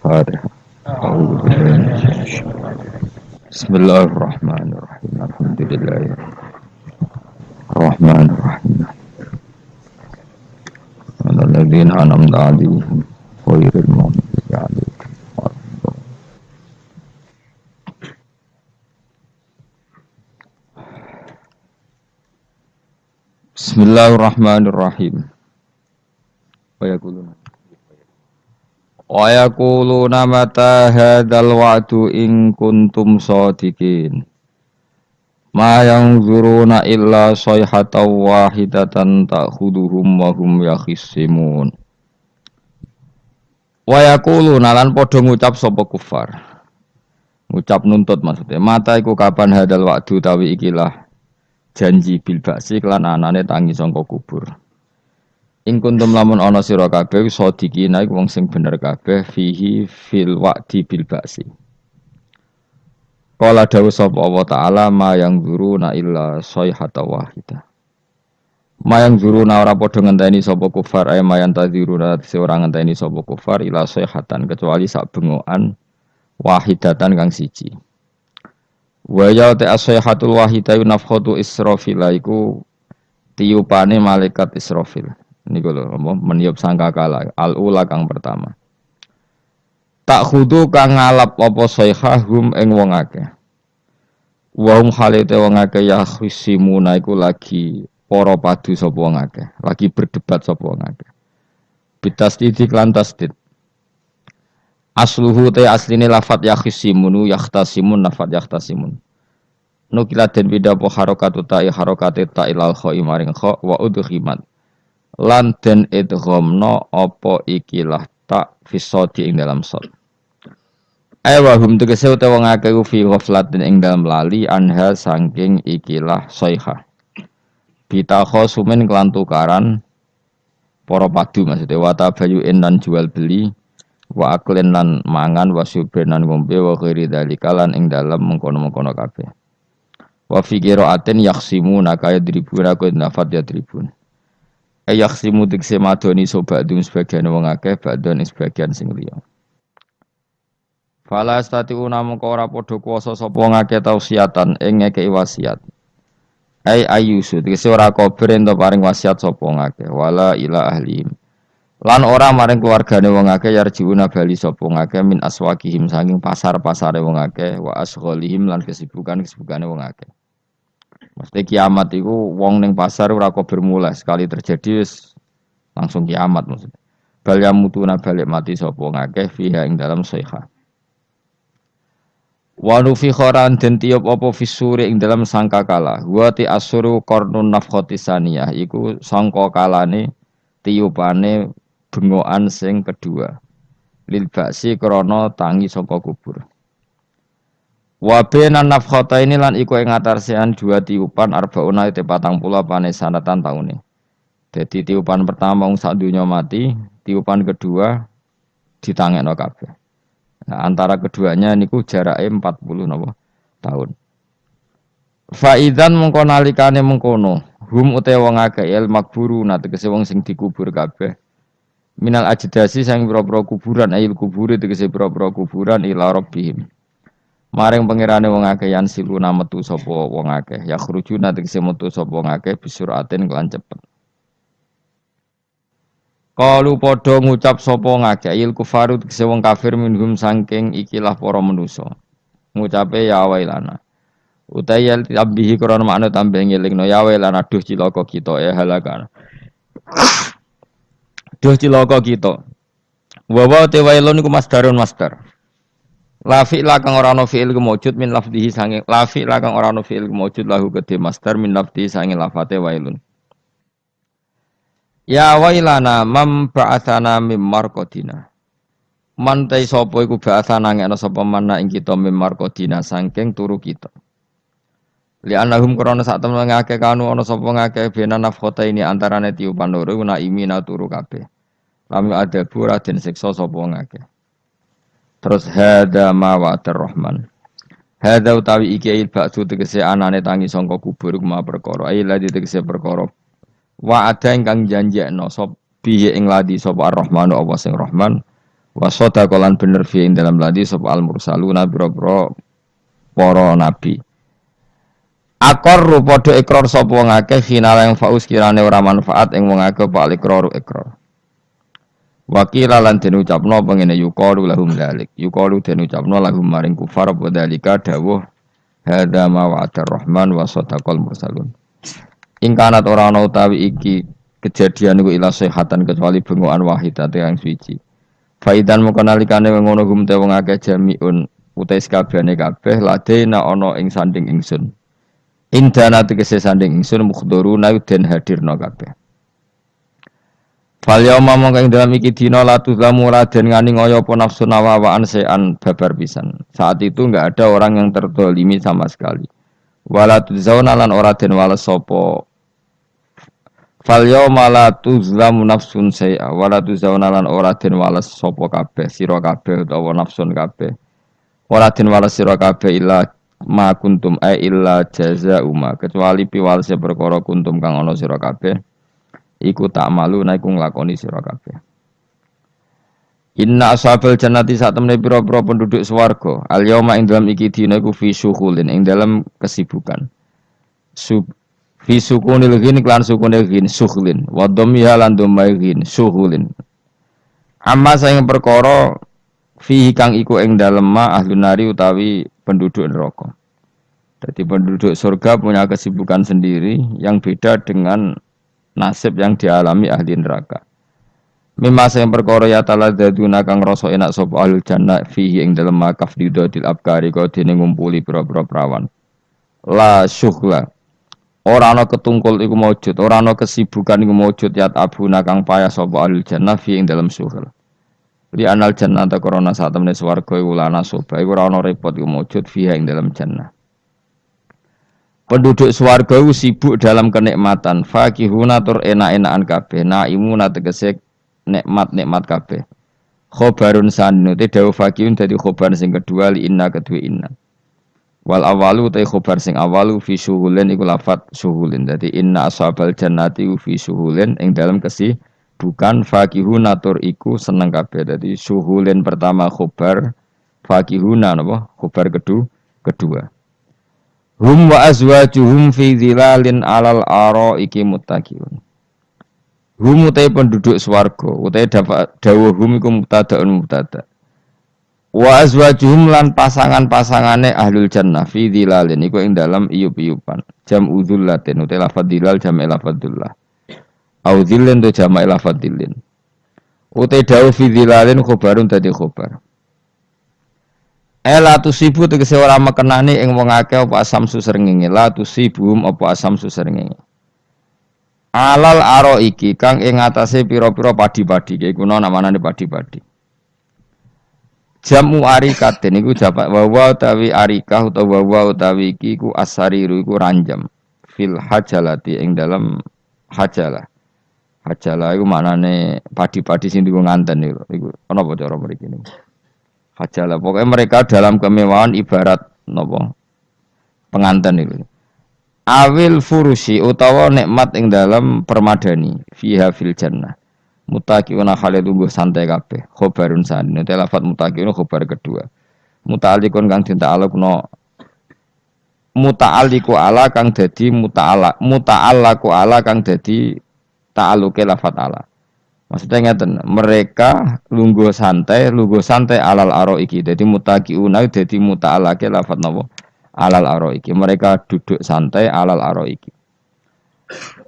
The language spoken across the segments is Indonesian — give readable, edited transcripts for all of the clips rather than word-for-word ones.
الفاتحة. أعوذ بالله من الشيطان. بسم الله الرحمن الرحيم. الحمد لله الرحمن الرحيم. على الذين أنعمت عليهم غير المغضوب عليهم. Bismillahirrahmanirrahim. Wa yaquluna mata hadzal wa'du in kuntum shadiqin. Ma yanzuruna illa sayhatan wahidatan ta'khuduhum wa hum yakhisimun. Wa yaquluna lan padha ngucap sapa kufar. Ngucap nuntut maksudnya. Mata iku kapan hadzal wa'du tawi ikilah janji bil ba'si lan anane tangi sangka kubur. In kuntum lamun ana sira kabeh shadiqina iku wong sing bener kabeh fihi fil wa'di bil ba'si. Qala dawu sapa Allah taala ma yang zuruna illa sayhata wahidah. Ma yang zuruna ora padha ngenteni sapa kufar ay mayan tadziruna ora ngenteni sapa kufar ila sayhatan kecuali sak bengokan wahidatan kang siji. Wa ya ta sayhatul wahidah nafkhatu Israfil iku tiupane malaikat Israfil. Niku lho meniup sangkakala al-ula kang pertama. Tak khudu kang ngalap apa sayhahum ing wong akeh. Wa hum halite wong akeh ya khusimuna iku lagi para padu sapa wong akeh, lagi berdebat sapa wong akeh. Bitasdid lan tasdid. Asluhu te asline lafat ya khusimunu yahtasimun lafat yahtasimun. Nukila den bida po harokatu ta'i harokate ta'ilal kha'i maring kha' wa udhimat. Lan den idghamna apa ikilah tak fisodi ing dalam sod. Awa hum tegese utawa wong akeh fi ghaflatin ing dalam lali anha saking ikilah sayha. Bita khosumen kelan tukaran para padu maksudnya wa tabayu'in lan jual beli wa aklen lan mangan wa subrenan ngombe wa ghairi dzalika lan ing dalam mengkono-mengkono kabeh. Wa fi qira'atin yakhsimuna kaya dribuna ku nafat ya tribun. Yakhsimu tikse madoni sobat dum sebagian wong akeh badon sebagian sing liya. Fala statiuna mengko ora padha kuwasa sapa ngakeh tausiatan ing ngekeki wasiat. Ayusu tikse ora kober ento paring wasiat sapa ngakeh wala ila ahlihim. Lan ora maring keluargane wong akeh yarjiuna bali sapa ngakeh min aswaqihim saking pasar-pasare wong akeh wa asghalihim lan kesibukan-kesibukane wong akeh. Mesti kiamat itu wong ning pasar ora kok bermulai sekali terjadi langsung kiamat maksudnya. Bal yamutuna balik mati sapa ngakeh fiha ing dalam sayha. Wa nufi khoran den tiup apa fisuri ing dalam sangkakala. Wa ti asuru qarnun nafkhati saniyah iku sangkakalane tiupane bengokan sing kedua. Lil ba'si krana tangi saka kubur. Wa bainan nafkhataini lan iku ing atarsian dua tiupan arbauna te 40 sanatan taune. Dadi tiupan pertama wong sak donya mati, tiupan kedua ditangekno kabeh. Nah, antara keduanya niku jarake 40 napa tahun. Faidan mengko nalikane mengkono, hum utawa wong akeh el makburuna tegese wong sing dikubur kabeh. Minal ajdasi sang pira-pira kuburan ayil kuburi tegese pira-pira kuburan ila rabbihim. Maring pangerane wong akeh yan siluna metu sapa wong akeh ya khrujuna tegese metu sapa wong akeh bisuraten kelan cepet. Qalu padha ngucap sapa ngakeh il kufaru tegese wong kafir minhum saking ikilah para manusa. Ngucape ya wailana. Utayal tabihi krana makna tambah ngelingno ya wailana duh cilaka kita halakan. Duh cilaka kita. Wa te wailun iku masdarun masdar. Lafi lakang ora ana fi'il kemujud min lafdhihi sange lafi lakang ora ana fi'il kemujud lahu kedhe masdar min lafdhihi sange lafate wailun. Ya wailana mam ba'atsana mim marqadina. Man ta sapa iku ba'atsana ngene sapa mana ing kita mim marqadina saking turu kita. Li annahum krana sak temen ngake kanu ana sapa ngake bena nafkhota ini antarane tiupan loro na imina turu kabeh. Lam ada pura den siksa sapa ngake. Terus hada ma wa'atir rahman. Hada utawi iki il ba'su tegese anane tangi sangka kubur kuma perkara. Ai ladi tegese perkara. Wa'ada ingkang janjekno sop bihi ing ladi sapa ar-rahmanu apa sing rahman. Wasoda kolan bener fi ing dalam ladi sapa al mursaluna biro-biro para nabi. Akor padha ikrar sapa wong akeh khinala yang faus kirane ora manfaat ing wong akeh pak ikrar. Wakila lan den ucapno pengene yuqalu lahum dzalik. Yuqalu den ucapno lahum maring kufar bodalika dawuh hadza ma wa'adar rahman wa sadaqal mursalun. Ing kanat ora ana utawi iki kejadian iku ila sehatan kecuali bengokan wahidate yang suci. Faidan moko nalikane ngono gumte wong akeh jamiun utais kabehane kabeh ladena ana ing sanding ingsun. Indana tegese sanding ingsun mukhduruna den hadirna kabeh. Fal yauma mongko ing dalam iki dina la tuzlamu raden ngani ngoyo apa nafsu nawawaan sean babar pisan. Saat itu enggak ada orang yang terdolimi sama sekali. Wala tuzzauna lan ora den wales sapa. Fal yauma la tuzlamu nafsun say'a wala tuzzauna lan ora den wales sapa kabeh sira kabeh utawa nafsun kabeh. Ora den wales sira kabeh illa ma kuntum illa jazaa'uma kecuali piwalese perkara kuntum kang ana sira kabeh. Iku tak malu naiku nglakoni sira kabeh. Inna ashabal jannati sak temne pira-pira penduduk swarga al yauma ing dalam iki dina iku fi syughulin ing dalam kesibukan. Fi sukunil ghin klan sukunil ghin syughlin wa dhammiha lan dhammai ghin syughulin. Amma saing perkara fi kang iku ing dalem ma ahlun nari utawi penduduk neraka. Jadi penduduk surga punya kesibukan sendiri yang beda dengan nasib yang dialami ahli neraka. Mimasa yang perkara ya taladaduna kang rasa enak sapa ahlul jannah fihi ing dalem makaf didodil abkari kok dene ngumpuli pira-pira prawan. La syughla. Ora ana ketungkul iku maujud, ora ana kesibukan iku maujud ya abuna kang payah sapa ahlul jannah fihi ing dalem syughla. Li anal jannah ta korona sak temene swarga iku lana soba iku ora ana repot iku maujud fihi ing dalem jannah. Penduduk swarga sibuk dalam kenikmatan, fakihuna tur enak-enakan kabeh, naimuna tegese nikmat-nikmat kabeh. Khobarun sanu te dawu fakihun dadi khobar sing kedua li inna kedua inna. Wal awalu te khobar sing awalu fi syuhulin iku lafat syuhulin. Dadi inna ashabal jannati fi syuhulin ing dalam kesibukan fakihuna tur iku seneng kabeh. Dadi syuhulin pertama khobar, fakihuna napa? Khobar kedua. Hum wa azwajuhum fi dhilalin alal araiki muttaqiyun. Hum utai penduduk swarga, utai dawuh hum iku mubtadaun mubtada. Wa azwajuhum lan pasangan-pasangane ahlul jannah fi dhilalin iku ing dalam iyup-iyupan. Jam udzullatin utai lafadz dhilal jam lafadzullah. Au dhillin tu jam lafadzillin. Utai dawuh fi dhilalin khobarun dadi khobar. La tusibu tegese ora mekenani ing wong akeh apa asam susrengenge la tusibum apa asam susrengenge alal aro iki kang ing atase pira-pira padi-padi iki kuna namane padi-padi jamu arikaten iku japak wawa utawi arikah utawa wawa utawi iki ku asariru iku ranjam fil hajalati ing dalam hajalah iku maknane padi-padi sing dienggo nganten iku ana apa cara mriki niku hajalah pokoknya mereka dalam kemewahan ibarat nopo pengantin itu. Awil furusi utawa nikmat ing dalam permadani fiha fil jannah. Mutaqiuna khalidun santai kabeh. Khobarun san. Nek lafat mutaqiuna khobar kedua. Muta'alliqun kang dita'alluqno muta'alliqu ala kang dadi muta'allaqu ala kang dadi ta'alluqe lafat ala. Maksudnya ngeten, mereka lungguh santai alal aro iki. Jadi mutaqiuna dadi muta'allaqe lafat napa? Alal aro iki. Mereka duduk santai alal aro iki.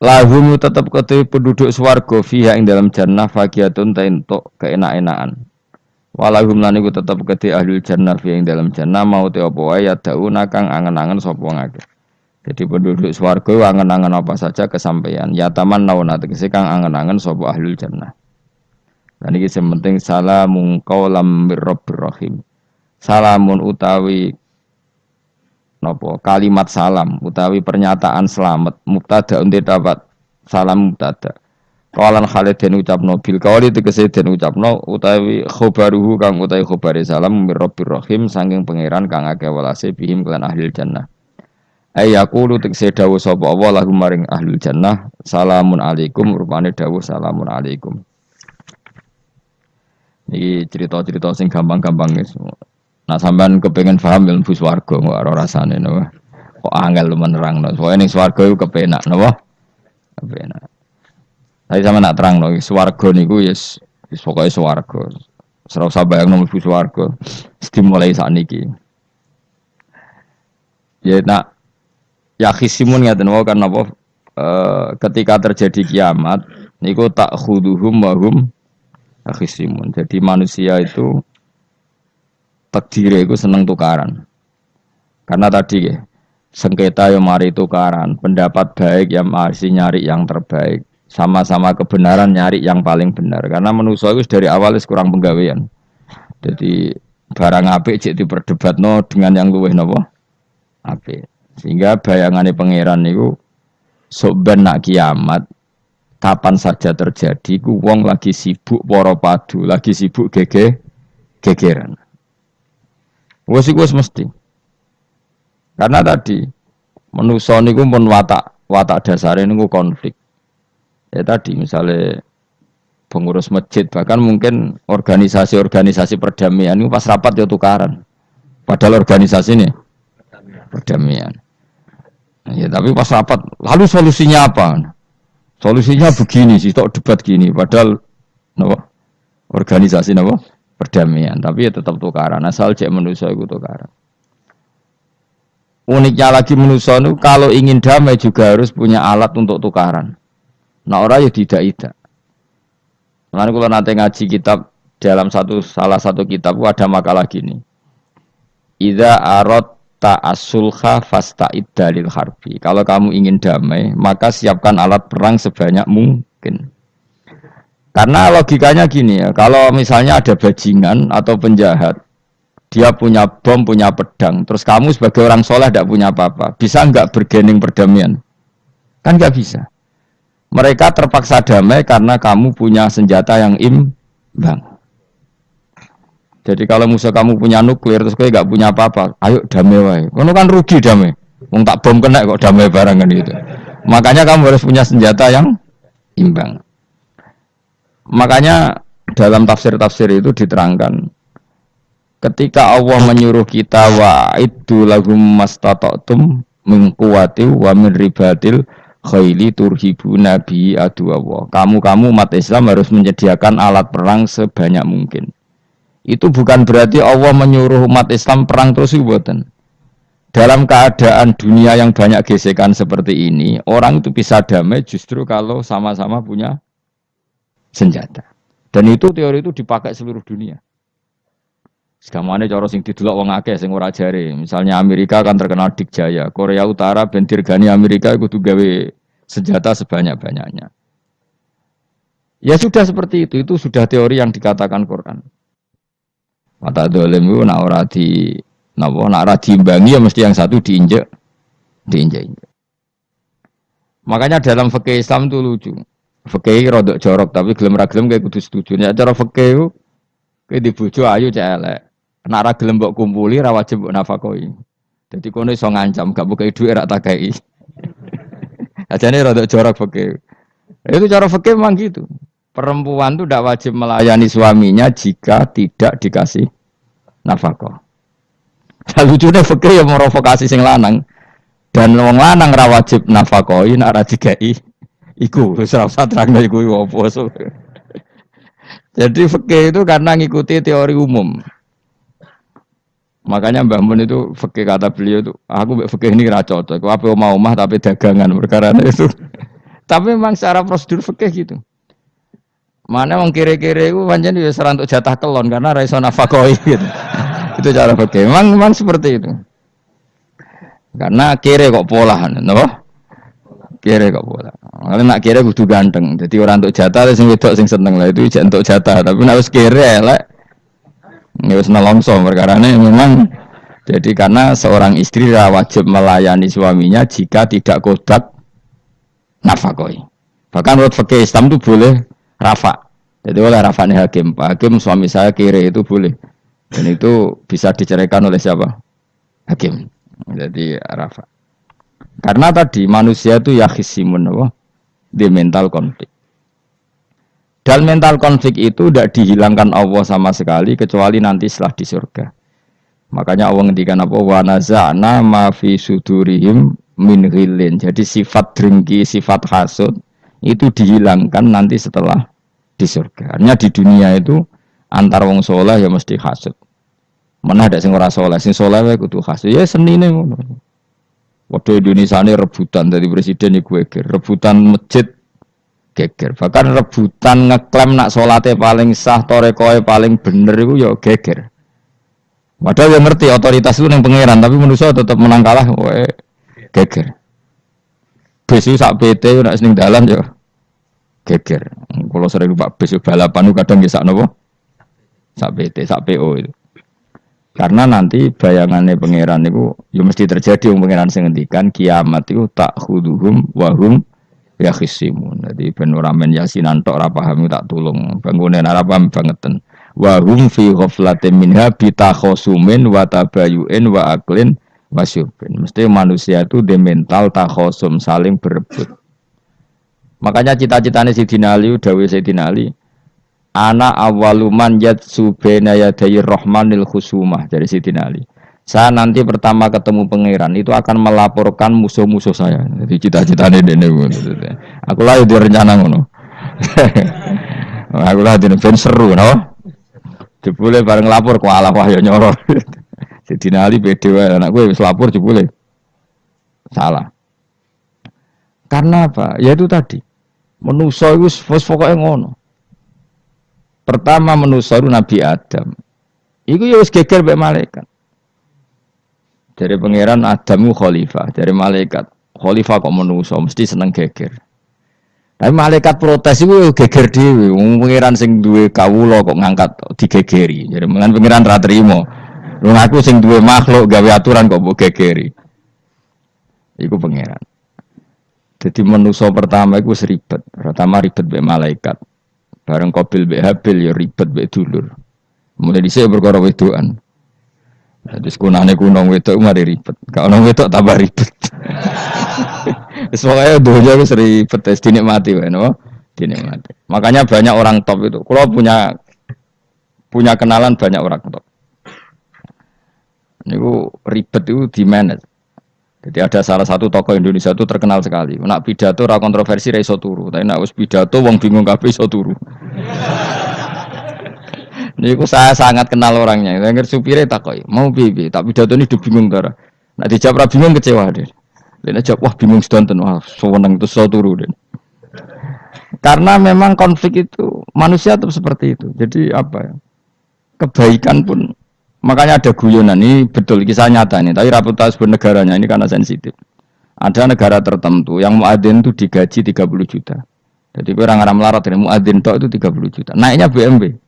Lahum tetap kedhe penduduk swarga fiha ing dalam jannah faqiatun ta entuk keenak-enakan. Walahum lan iku tetep kedhe ahlul jannah fiha ing dalam jannah mau te apa wae ya dauna kang angen-angen sapa ngake. Jadi penduduk swarga angen-angen apa saja kesampaian. Ya taman nauna tegese kang angen-angen sapa ahlul jannah. Dan iki sing penting salamun qaulam mir-rabbir rahim. Salamun utawi napa kalimat salam utawi pernyataan selamat mubtada unte dapat salam mubtada. Qalan Khalid den ucapno bil qauli tegese den ucapno utawi khobaruhu kang utawi khobare salam mir-rabbir rahim saking pangeran kang akeh welase bihim kelan ahlul jannah. Ayaqulu tegese dawuh sapa Allah lahum maring ahlul jannah salamun alaikum rupane dawuh salamun alaikum. Iki cerita-cerita sing gampang-gampang guys. Nah sampean kepengen paham ilmu swarga kok ora rasane napa. Kok angel lu menerangno. Pokoke ning swarga iku kepenak napa? Kepenak. Tapi sama nak terangno swarga niku wis pokoke swarga. Ora usah bayangno mlebu swarga. Dimulai sakniki. Ya nak yakhisimun ngaten wae kan napa ketika terjadi kiamat niku tak khuduhum wa hum yakhisimun. Jadi manusia itu takdir itu seneng tukaran. Karena tadi ya, sengketa yang mari tukaran, pendapat baik yang masih nyari yang terbaik, sama-sama kebenaran nyari yang paling benar. Karena manusia itu dari awal kurang penggawean. Jadi barang apik cek diperdebatno dengan yang luwih napa? Apik. Sehingga bayangannya pangeran niku sok ben nak kiamat kapan saja terjadi ku wong lagi sibuk para padu, lagi sibuk gegeran. Wes iku mesti. Karena tadi manusa niku pun watak dasare niku konflik. Ya tadi misalnya pengurus masjid bahkan mungkin organisasi-organisasi perdamaian itu pas rapat ya tukaran. Padahal organisasi ini perdamaian. Ya tapi pas rapat lalu solusinya apa? Solusinya begini sih, tok debat gini. Padahal napa? Organisasi napa? Perdamaian. Tapi ya tetap tukaran. Asal cek manusia itu tukaran. Uniknya lagi manusia itu kalau ingin damai juga harus punya alat untuk tukaran. Nah orang ya tidak. Lalu kalau nanti ngaji kitab dalam salah satu kitab ada makalah gini. Idza aradta as-sulha fasta'id dalil harbi. Kalau kamu ingin damai, maka siapkan alat perang sebanyak mungkin. Karena logikanya gini ya, kalau misalnya ada bajingan atau penjahat, dia punya bom, punya pedang, terus kamu sebagai orang soleh tidak punya apa-apa, bisa nggak bergening perdamaian? Kan nggak bisa. Mereka terpaksa damai karena kamu punya senjata yang imbang. Jadi kalau musuh kamu punya nuklir, terus kamu nggak punya apa-apa, ayo damai wae. Kamu kan rugi damai. Wong tak bom kena kok damai barang kan gitu. Makanya kamu harus punya senjata yang imbang. Makanya dalam tafsir-tafsir itu diterangkan ketika Allah menyuruh kita wa iddu lahum mastata'tum min quwwati wa min ribatil khaili turhibuna bi aduwwa. Kamu umat Islam harus menyediakan alat perang sebanyak mungkin. Itu bukan berarti Allah menyuruh umat Islam perang terus mboten. Dalam keadaan dunia yang banyak gesekan seperti ini, orang itu bisa damai justru kalau sama-sama punya senjata. Dan itu teori itu dipakai seluruh dunia. Segamane cara sing didelok wong akeh sing ora jare. Misalnya Amerika kan terkenal dikjaya, Korea Utara ben dirgani Amerika kudu gawe senjata sebanyak-banyaknya. Ya sudah seperti itu sudah teori yang dikatakan Quran. Mata dolim itu nak ora di napa nak ora diimbangi ya mesti yang satu diinjek. Makanya dalam fikih Islam itu lucu. Fikih rodok jorok tapi gelem ra gelem kayak kudu setuju. Nek cara fikih itu kayak dibojo ayu cek elek. Nek ra gelem mbok kumpuli ra wajib mbok nafakoi. Dadi kono iso ngancam gak buka dhuwit ra takai. Ajane rodok jorok fikih. Itu cara fikih memang gitu. Perempuan itu tidak wajib melayani suaminya jika tidak dikasih nafkah. Lucunya fikih yang merovokasi sing lanang dan wong lanang ra wajib nafkahi nek ra dikai iku wis ora usah terangno iku opo. Jadi fikih itu karena ngikuti teori umum. Makanya Mbah Mun itu fikih kata beliau itu aku fikih ini ra cocok. Aku apa omah tapi dagangan perkara itu. Tapi memang secara prosedur fikih gitu. Mana wong kire-kire itu pancen wis ora entuk jatah kelon karena ra iso nafkahi gitu. Itu cara fikih. Memang seperti itu. Karena kire kok polahan, napa? Kire kok pola. Kalau nak kire kudu ganteng. Jadi orang entuk jatah sing wedok sing seneng lah itu jek entuk jatah, tapi nek wis kire elek ya wis nelongso perkarane memang jadi karena seorang istri wajib melayani suaminya jika tidak kodak nafkahi. Bahkan menurut fikih Islam itu boleh rafa. Jadi oleh rafanya hakim. Pak Hakim suami saya kiri itu boleh. Dan itu bisa diceraikan oleh siapa? Hakim. Jadi rafa. Karena tadi manusia itu yakhisimun di mental konflik. Dan mental konflik itu tidak dihilangkan Allah sama sekali kecuali nanti setelah di surga. Makanya Allah ngendikan apa wa naza'na ma fi sudurihim min ghillin. Jadi sifat dengki, sifat hasud itu dihilangkan nanti setelah di surga. Artinya di dunia itu antar wong soleh ya mesti hasud. Mana ada sing ora soleh, sing soleh wae kudu hasud. Ya senine ngono. Waduh Indonesia ini rebutan dari presiden iku geger, rebutan masjid geger. Bahkan rebutan ngeklaim nak salate paling sah, torekoe paling bener iku ya geger. Padahal yang ngerti otoritas itu yang pangeran, tapi manusia tetap menang kalah, wae geger. Besu sak PT nak seneng dalan yo geger. Kalau sering Pak besu balapan kadang nggih sak napa? Sak PT, sak PO itu. Karena nanti bayangannya pangeran itu ya mesti terjadi wong pangeran sing ngendikan kiamat itu tak khuduhum wahum ya khisimun. Jadi ben ora men yasinan tok ora paham tak tulung bangunan ora paham bangeten. Wahum fi ghaflatin minha bitakhosumin wa tabayuin wa aklin wasyubin. Mesti manusia itu de mental takhosum saling berebut. Makanya cita-citane Sidina Ali dawuh Sidina Ali ana awaluman yatsu baina yaday rahmanil khusumah dari Sidina Ali. Saya nanti pertama ketemu pangeran itu akan melaporkan musuh-musuh saya. Jadi cita-citane dene ngono. Aku lah di rencana ngono. Aku lah dene ben seru no. Jebule bareng lapor kok alah wah ya nyoror. Sidina Ali pede wae anak gue wis lapor jebule. Salah. Karena apa? Ya itu tadi. Manusa iku wis pokoke ngono. Pertama manusia itu Nabi Adam. Iku ya wis geger mbek malaikat. Dari pangeran Adam itu khalifah, dari malaikat khalifah kok manusia mesti seneng geger. Tapi malaikat protes itu geger dhewe. Wong pangeran sing duwe kawula kok ngangkat digegeri. Jadi mengan pangeran ra trimo. Wong aku sing duwe makhluk gawe aturan kok mbok gegeri. Iku pangeran. Jadi manusia pertama iku ribet. Pertama ribet mbek malaikat. Bareng Qabil mbek Habil ya ribet mbek dulur. Mulai dhisik perkara wedokan. Dadi sekunane kuno wedok mari ribet. Ka ono wedok tambah ribet. Wis pokoke donya wis ribet wis dinikmati wae no. Dinikmati. Makanya banyak orang top itu. Kalau punya kenalan banyak orang top. Niku ribet itu di manage. Jadi ada salah satu tokoh Indonesia itu terkenal sekali. Nak pidato ra kontroversi ra iso turu, tapi nak wis pidato wong bingung kabeh iso turu. Niku saya sangat kenal orangnya. Saya supire takoki, "Mau piye? Tak pidato ini bingung ta." Nak dijawab ra bingung kecewa deh. Lene jawab wah bingung sedanten, wah seneng terus iso turu deh. Karena memang konflik itu manusia tetap seperti itu. Jadi apa ya? Kebaikan pun makanya ada guyonan ini betul kisah nyata ini, tapi reputasi negaranya ini karena sensitif. Ada negara tertentu yang muadzin itu digaji 30 juta. Jadi orang Arab melarat ini muadzin tok itu 30 juta. Naiknya BMW.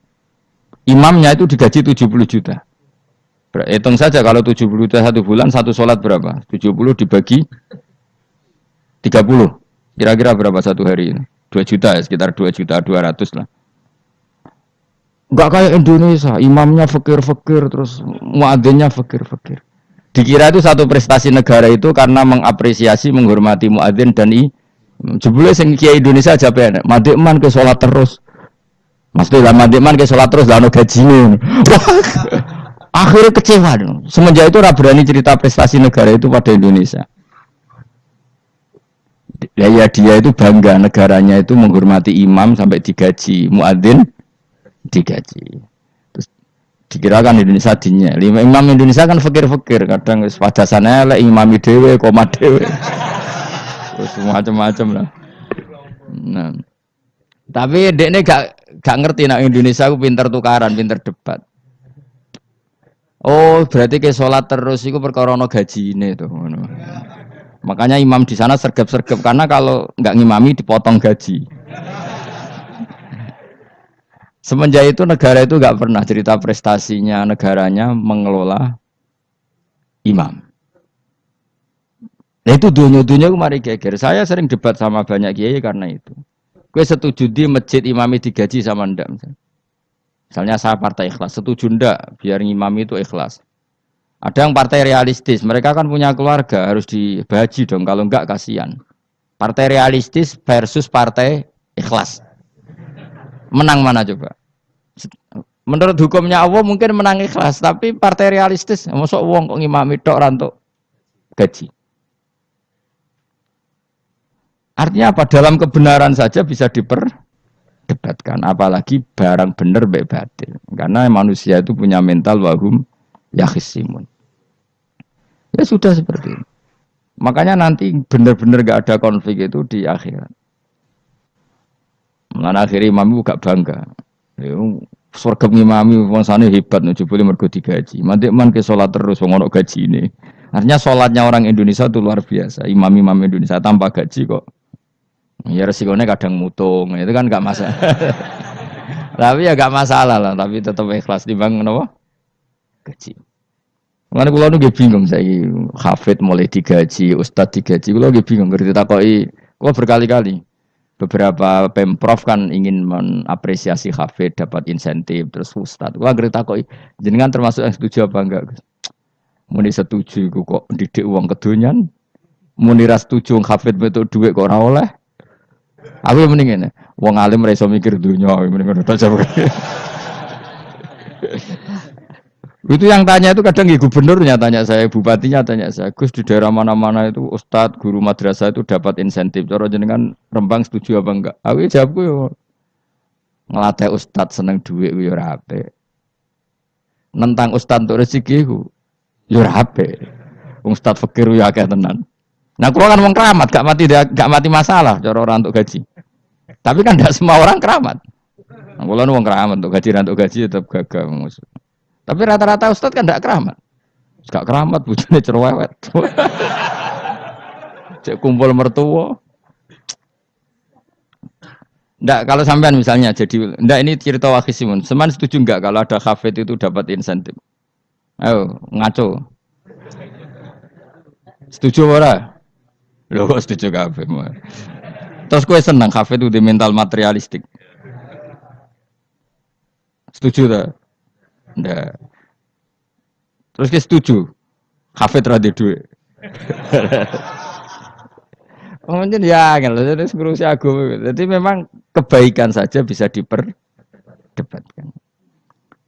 Imamnya itu digaji 70 juta. Hitung saja kalau 70 juta satu bulan satu sholat berapa? 70 dibagi 30. Kira-kira berapa satu hari ini? 2 juta ya, sekitar 2 juta 200 lah. Enggak kayak Indonesia, imamnya fakir-fakir terus muadzinnya fakir-fakir. Dikira itu satu prestasi negara itu karena mengapresiasi, menghormati muadzin dan jebule sing kiai Indonesia aja penek, madekman ke salat terus. Mesti lah madekman ke salat terus lah ono gajine. Akhirnya kecewa dong. Semenjak itu ora berani cerita prestasi negara itu pada Indonesia. Ya dia itu bangga negaranya itu menghormati imam sampai digaji, muadzin digaji. Terus dikirakan Indonesia dinya. Imam Indonesia kan fakir-fakir, kadang pada sana lek imam dhewe koma dhewe. Terus macam-macam lah. Nah. Tapi dekne gak ngerti nak Indonesia ku pinter tukaran, pinter debat. Oh, berarti ke salat terus iku perkara ana gajine to ngono. Makanya imam di sana sergap-sergap karena kalau enggak ngimami dipotong gaji. Semenjak itu negara itu nggak pernah cerita prestasinya negaranya mengelola imam. Nah itu dunia-dunia kemarin geger. Saya sering debat sama banyak kiai karena itu. Gue setuju di masjid imami digaji sama ndak. Misalnya saya partai ikhlas, setuju ndak biar imami itu ikhlas. Ada yang partai realistis, mereka kan punya keluarga harus dibaji dong. Kalau enggak kasihan. Partai realistis versus partai ikhlas. Menang mana coba? Menurut hukumnya Allah mungkin menang ikhlas, tapi partai realistis, masuk uang kok ngimami tok rantuk gaji. Artinya apa? Dalam kebenaran saja bisa diperdebatkan, apalagi barang bener baik batil. Karena manusia itu punya mental wahum yakhisimun. Ya sudah seperti itu. Makanya nanti benar-benar gak ada konflik itu di akhirat. Mulane akhirnya imam gak bangga. Surga ngimami wong sane hebat jebule mergo digaji. Mantik man ke salat terus wong ono gaji ini. Artinya salatnya orang Indonesia itu luar biasa. Imam-imam Indonesia tanpa gaji kok. Ya resikonya kadang mutung, itu kan gak masalah. Tapi ya gak masalah lah, tapi tetap ikhlas dibang napa? Gaji. Mulane kula nu bingung saiki hafid mulai digaji, ustaz digaji. Kula bingung ngerti takoki. Kula berkali-kali beberapa pemprov kan ingin mengapresiasi hafid dapat insentif terus ustaz. Gua ngerti takoki jenengan termasuk yang setuju apa enggak? Muni setuju iku kok didik uang kedonyan. Muni ra setuju hafid metu dhuwit kok ora oleh. Aku yang mending ngene. Wong alim ra iso mikir dunya, mending ngono ta. Itu yang tanya itu kadang gubernurnya tanya saya, bupatinya tanya saya, Gus di daerah mana-mana itu ustadz, guru madrasah itu dapat insentif. Cara jenengan Rembang setuju apa enggak? Aku jawabku yo ngelatih ustadz seneng duit yo ora apik. Nentang ustadz untuk rezeki ku yo ora apik. Wong ustadz fakir yo akeh tenan. Nah, kula kan wong keramat, gak mati masalah cara orang untuk gaji. Tapi kan tidak semua orang keramat. Nah, kula nu wong keramat untuk gaji tetap gagal. Tapi rata-rata ustadz kan tidak keramat. Gak keramat bujune cerewet. Cek kumpul mertua. Ndak kalau sampean misalnya jadi ndak ini cerita wakisimun. Seman setuju enggak kalau ada hafid itu dapat insentif? Ayo ngaco. Setuju ora? Loh kok setuju kabeh. Terus kowe seneng hafid itu di mental materialistik. Setuju tak? Ndak. Terus kita setuju. Hafid ra duwe. Mungkin ya, jadi ngurusi agama. Jadi memang kebaikan saja bisa diperdebatkan.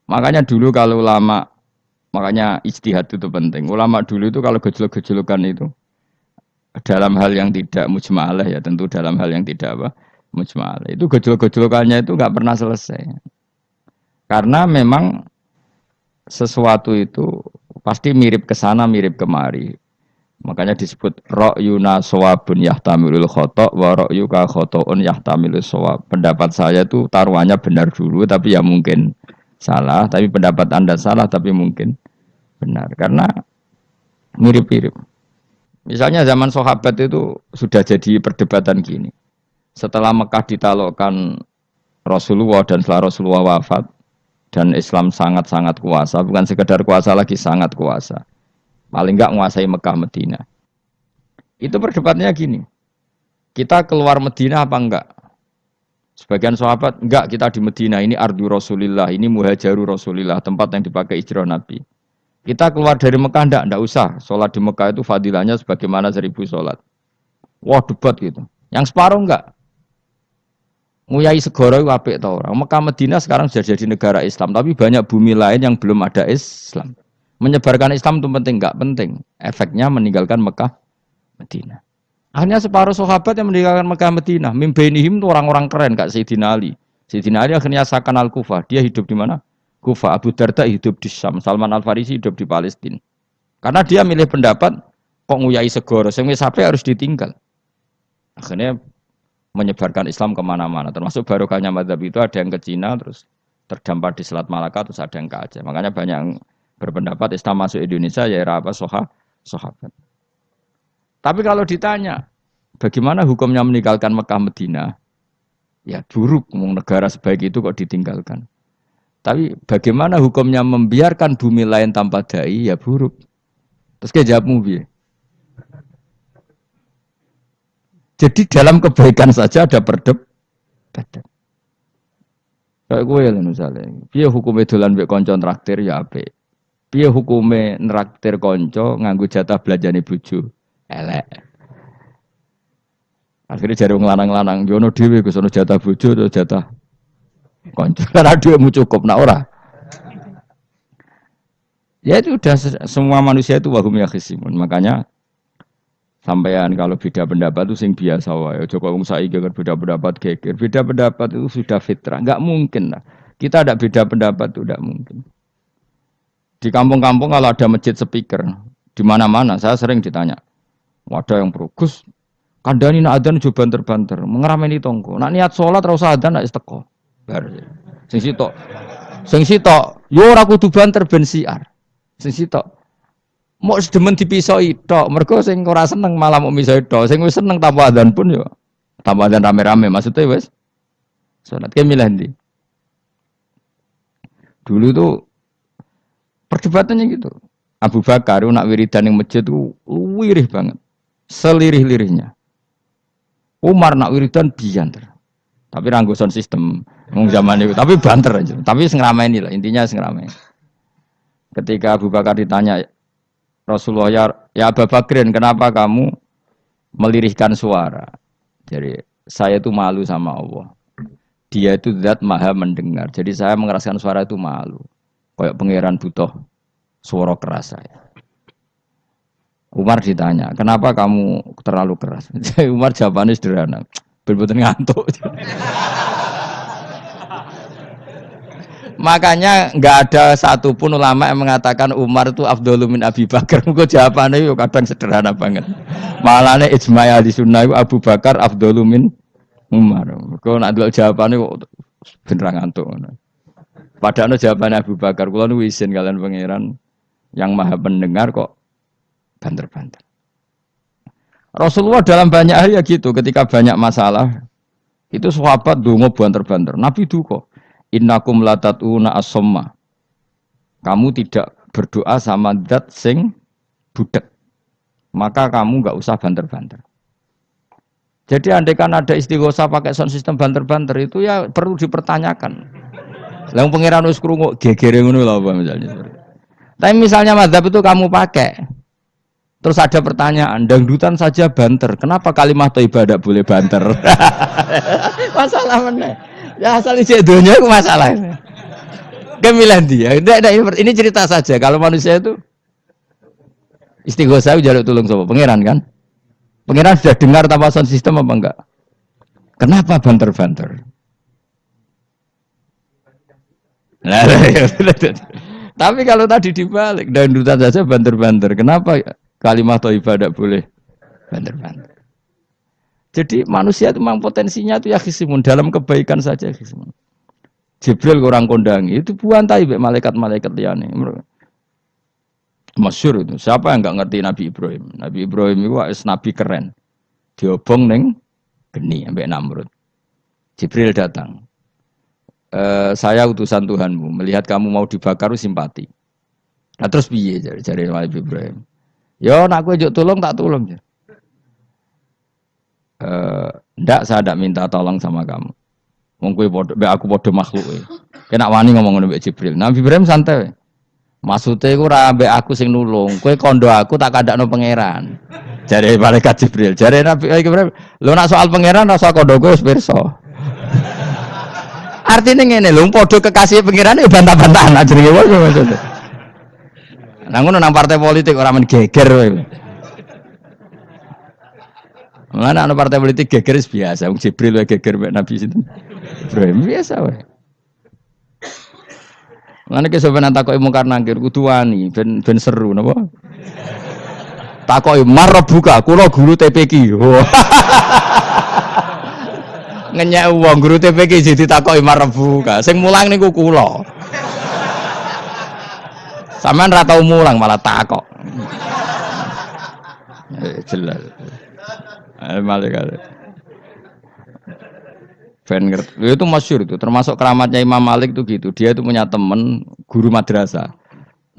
Makanya dulu kalau ulama, makanya ijtihad itu penting. Ulama dulu itu kalau gejolak-gejolokan itu dalam hal yang tidak mujma'alah ya, tentu dalam hal yang tidak apa mujma'alah. Itu gejolak-gejolokannya itu nggak pernah selesai. Karena memang sesuatu itu pasti mirip ke sana, mirip kemari. Makanya disebut ra'yuna shawabun yahtamilul khata' wa ra'yuka khata'un yahtamilus shawab. Pendapat saya itu taruhannya benar dulu tapi ya mungkin salah, tapi pendapat Anda salah tapi mungkin benar karena mirip-mirip. Misalnya zaman sahabat itu sudah jadi perdebatan gini. Setelah Mekah ditaklukkan Rasulullah dan setelah Rasulullah wafat dan Islam sangat-sangat kuasa, bukan sekedar kuasa lagi, sangat kuasa. Paling enggak menguasai Mekah Medina. Itu perdebatannya gini. Kita keluar Medina apa enggak? Sebagian sahabat, enggak, kita di Medina, ini ardu Rasulillah, ini muhajaru Rasulillah, tempat yang dipakai hijrah Nabi. Kita keluar dari Mekah enggak usah. Sholat di Mekah itu fadilahnya sebagaimana 1000 sholat. Wah, debat gitu. Yang separuh enggak. Nguyai segoro itu apik tau orang. Mekah Medina sekarang sudah jadi negara Islam, tapi banyak bumi lain yang belum ada Islam. Menyebarkan Islam itu penting, enggak penting. Efeknya meninggalkan Mekah Medina. Akhirnya separuh sahabat yang meninggalkan Mekah Medina. Mimbainihim itu orang-orang keren, Kak Sayyidina Ali. Sayyidina Ali akhirnya sakan Al-Kufah. Dia hidup di mana? Kufah. Abu Darda hidup di Syam. Salman Al-Farisi hidup di Palestina. Karena dia milih pendapat, kok nguyai segoro, sing wis sampai harus ditinggal. Akhirnya menyebarkan Islam kemana-mana. Termasuk barokahnya mazhab itu ada yang ke Cina, terus terdampar di Selat Malaka, terus ada yang ke Aceh. Makanya banyak yang berpendapat Islam masuk Indonesia ya era apa sahabat. Tapi kalau ditanya bagaimana hukumnya meninggalkan Mekah Medina, ya buruk. Negara sebaik itu kok ditinggalkan. Tapi bagaimana hukumnya membiarkan bumi lain tanpa dai, ya buruk. Terus kayak jawabmu piye? Jadi dalam kebaikan saja ada perdebatan. Kayak gue lah misalnya, piye hukumnya dolan mbek kanca traktir ya apik. Piye hukume nraktir konco nganggo jatah belanjane bojo? Elek. Akhirnya jare wong lanang-lanang, yo ono dhewe Gus ono jatah bojo atau jatah Konco karena duitmu cukup nak ora. Ya itu udah semua manusia itu wahum yakhisimun. Makanya sampean kalau beda pendapat itu sing biasa wae. Joko wong saiki kan beda pendapat geger. Beda pendapat itu sudah fitrah. Enggak mungkin lah. Kita ada beda pendapat itu enggak mungkin. Di kampung-kampung kalau ada masjid speaker di mana-mana saya sering ditanya. Wadah yang Gus, kandhani nak adzan jo banter-banter, ngerameni tonggo. Nak niat salat ora usah adzan nek teko. Bar. Sing sitok. Sing sitok, yo ora kudu banter ben siar. Sing sitok. Mok sedemen dipisoi tok, mergo sing ora seneng malah mok misoi tok. Sing wis seneng tanpa adzan pun yo tanpa adzan rame-rame maksudnya wis salat ke milih ndi. Dulu tuh perdebatannya gitu. Abu Bakar nak wiridan yang masjid itu wirih banget. Selirih-lirihnya. Umar nak wiridan bianter. Tapi ranggosan sistem wong zaman itu. Tapi banter aja. Tapi sengramain lah. Intinya sengramain. Ketika Abu Bakar ditanya Rasulullah ya Abu Bakrin kenapa kamu melirihkan suara? Jadi saya itu malu sama Allah. Dia itu zat maha mendengar. Jadi saya mengeraskan suara itu malu. Kayak pangeran butuh suara keras saya. Umar ditanya, kenapa kamu terlalu keras? Umar jawabannya sederhana, bener-bener ngantuk. Makanya nggak ada satupun ulama yang mengatakan Umar itu afdhalu min Abi Bakar. Kok jawabannya yo kadang sederhana banget. Malahnya ijma' ahli sunnah Abu Bakar afdhalu min Umar. Kok nak delok jawabannya kok bener ngantuk. Padahal jawabannya Abu Bakar, kula nu isin kalian pangeran yang maha pendengar kok banter-banter. Rasulullah dalam banyak hal ya gitu, ketika banyak masalah itu sahabat donga banter-banter. Nabi duka, innakum latatuna as-somma. Kamu tidak berdoa sama zat sing budek. Maka kamu enggak usah banter-banter. Jadi andaikan ada istighosah pakai sound system banter-banter itu ya perlu dipertanyakan. Lah pangeran wis krungu gegere ngono lho apa misalnya. Tapi misalnya mazhab itu kamu pakai. Terus ada pertanyaan, dangdutan saja banter. Kenapa kalimat thayyibah tidak boleh banter? Masalah mana? Ya asal isi dunia itu masalah. Kemilan dia. Ini cerita saja. Kalau manusia itu istighosah jaluk tulung sapa? Pangeran kan? Pangeran sudah dengar tanpa sound system apa enggak? Kenapa banter-banter? Nah, tapi kalau tadi dibalik dangdutan saja banter-banter, kenapa kalimat thayyibah tidak boleh banter-banter? Jadi manusia itu memang potensinya itu ya khisimun dalam kebaikan saja khisimun. Jibril orang kondangi itu buantai malaikat-malaikat liyane. Masyhur itu. Siapa yang enggak ngerti Nabi Ibrahim? Nabi Ibrahim itu nabi keren. Diobong ning geni ambek Namrud. Jibril datang. Saya utusan Tuhanmu, melihat kamu mau dibakar simpati. Nah terus piye jare Nabi Ibrahim? Yo nak kowe njuk tolong tak tolong ya. Ndak saya ndak minta tolong sama kamu. Wong kowe padha aku padha makhluk e. Kena wani ngomong ngono mbek Jibril. Nabi Ibrahim santai. Maksude iku ora mbek aku sing nulung, kowe kondo aku tak kandakno pangeran. Jare malaikat Jibril, jare Nabi Ibrahim, lho nak soal pangeran rasa kondo kowe wis pirsa. Artinya ngene lho, padha kekasih pangeran ya bantah-bantahan jenenge wae maksudnya. Lah ngono nang partai politik ora men geger kowe. Mana ana partai politik geger biasa, wong Jibril wae geger mek Nabi sinten. Ibrahim biasa wae. Ngene ki sampeyan takoki mungkar nangkir kudu wani ben seru napa? Takoki marbuka, kula guru TPQ. Ngenyek wong guru TPQ jadi takoki marbuka. Sing mulang niku kula. Sampeyan ra tau mulang malah takok. Jelas. Malaikat. Ben ngerti. Itu masyhur itu, termasuk keramatnya Imam Malik itu gitu. Dia itu punya teman guru madrasah.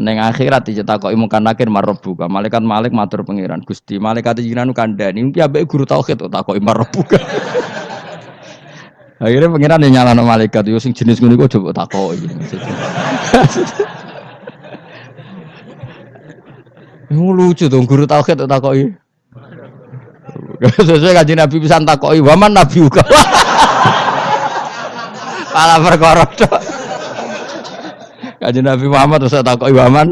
Neng akhirat dicetakoki mungkar nakir marbuka. Malaikat Malik matur pangeran, Gusti, malaikat jenengan kandhani iki ambek guru tauhid takoki marbuka. Akhirnya pangeran yang nyalano malaikat yo sing jenis ngono iku coba takoki. Lucu dong guru tauhid takoki. Sesuai kanjeng Nabi pisan takoki, "Waman nabi uga?" Malah perkara tok. Kanjeng Nabi Muhammad terus takoki Waman.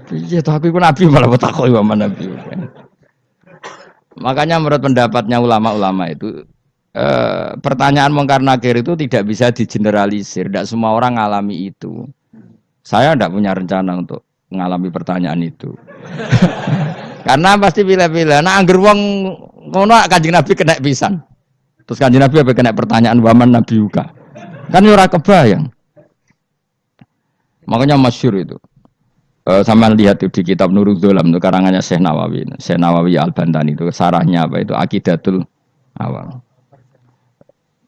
Piye to aku iku nabi malah takoki Waman nabi. Makanya menurut pendapatnya ulama-ulama itu pertanyaan mungkar nakir itu tidak bisa digeneralisir. Tidak semua orang ngalami itu. Saya tidak punya rencana untuk mengalami pertanyaan itu. Karena pasti pilih-pilih. Nah, angger wong ngono Kanjeng Nabi kena pisan. Terus Kanjeng Nabi apa kena pertanyaan waman Nabi Uka. Kan ora kebayang. Makanya masyhur itu. Sama lihat itu di kitab Nurul Dzolam itu karangannya Syekh Nawawi. Syekh Nawawi Al-Bantani itu sarahnya apa itu Aqidatul Awam.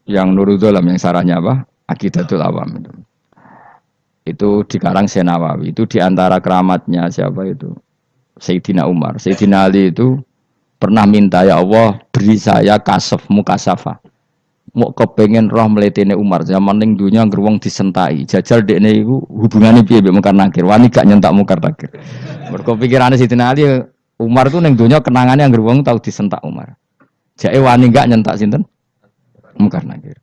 Yang Nurul Dzolam yang sarahnya apa? Aqidatul Awam itu. Itu dikarang Syekh Nawawi. Itu diantara keramatnya siapa itu? Sayyidina Umar. Sayyidina Ali itu pernah minta ya Allah beri saya kasaf mukasafah. Mau kepengen roh meletene Umar zaman ning dunya anggere wong disentai. Jajal dekne iku hubungane piye mbek mungkar nakir. Wani gak nyentak mungkar nakir. Mergo pikirane Sayyidina Ali Umar tuh ning dunya kenangane anggere wong tau disentak Umar. Jake wani gak nyentak sinten? Mungkar nakir.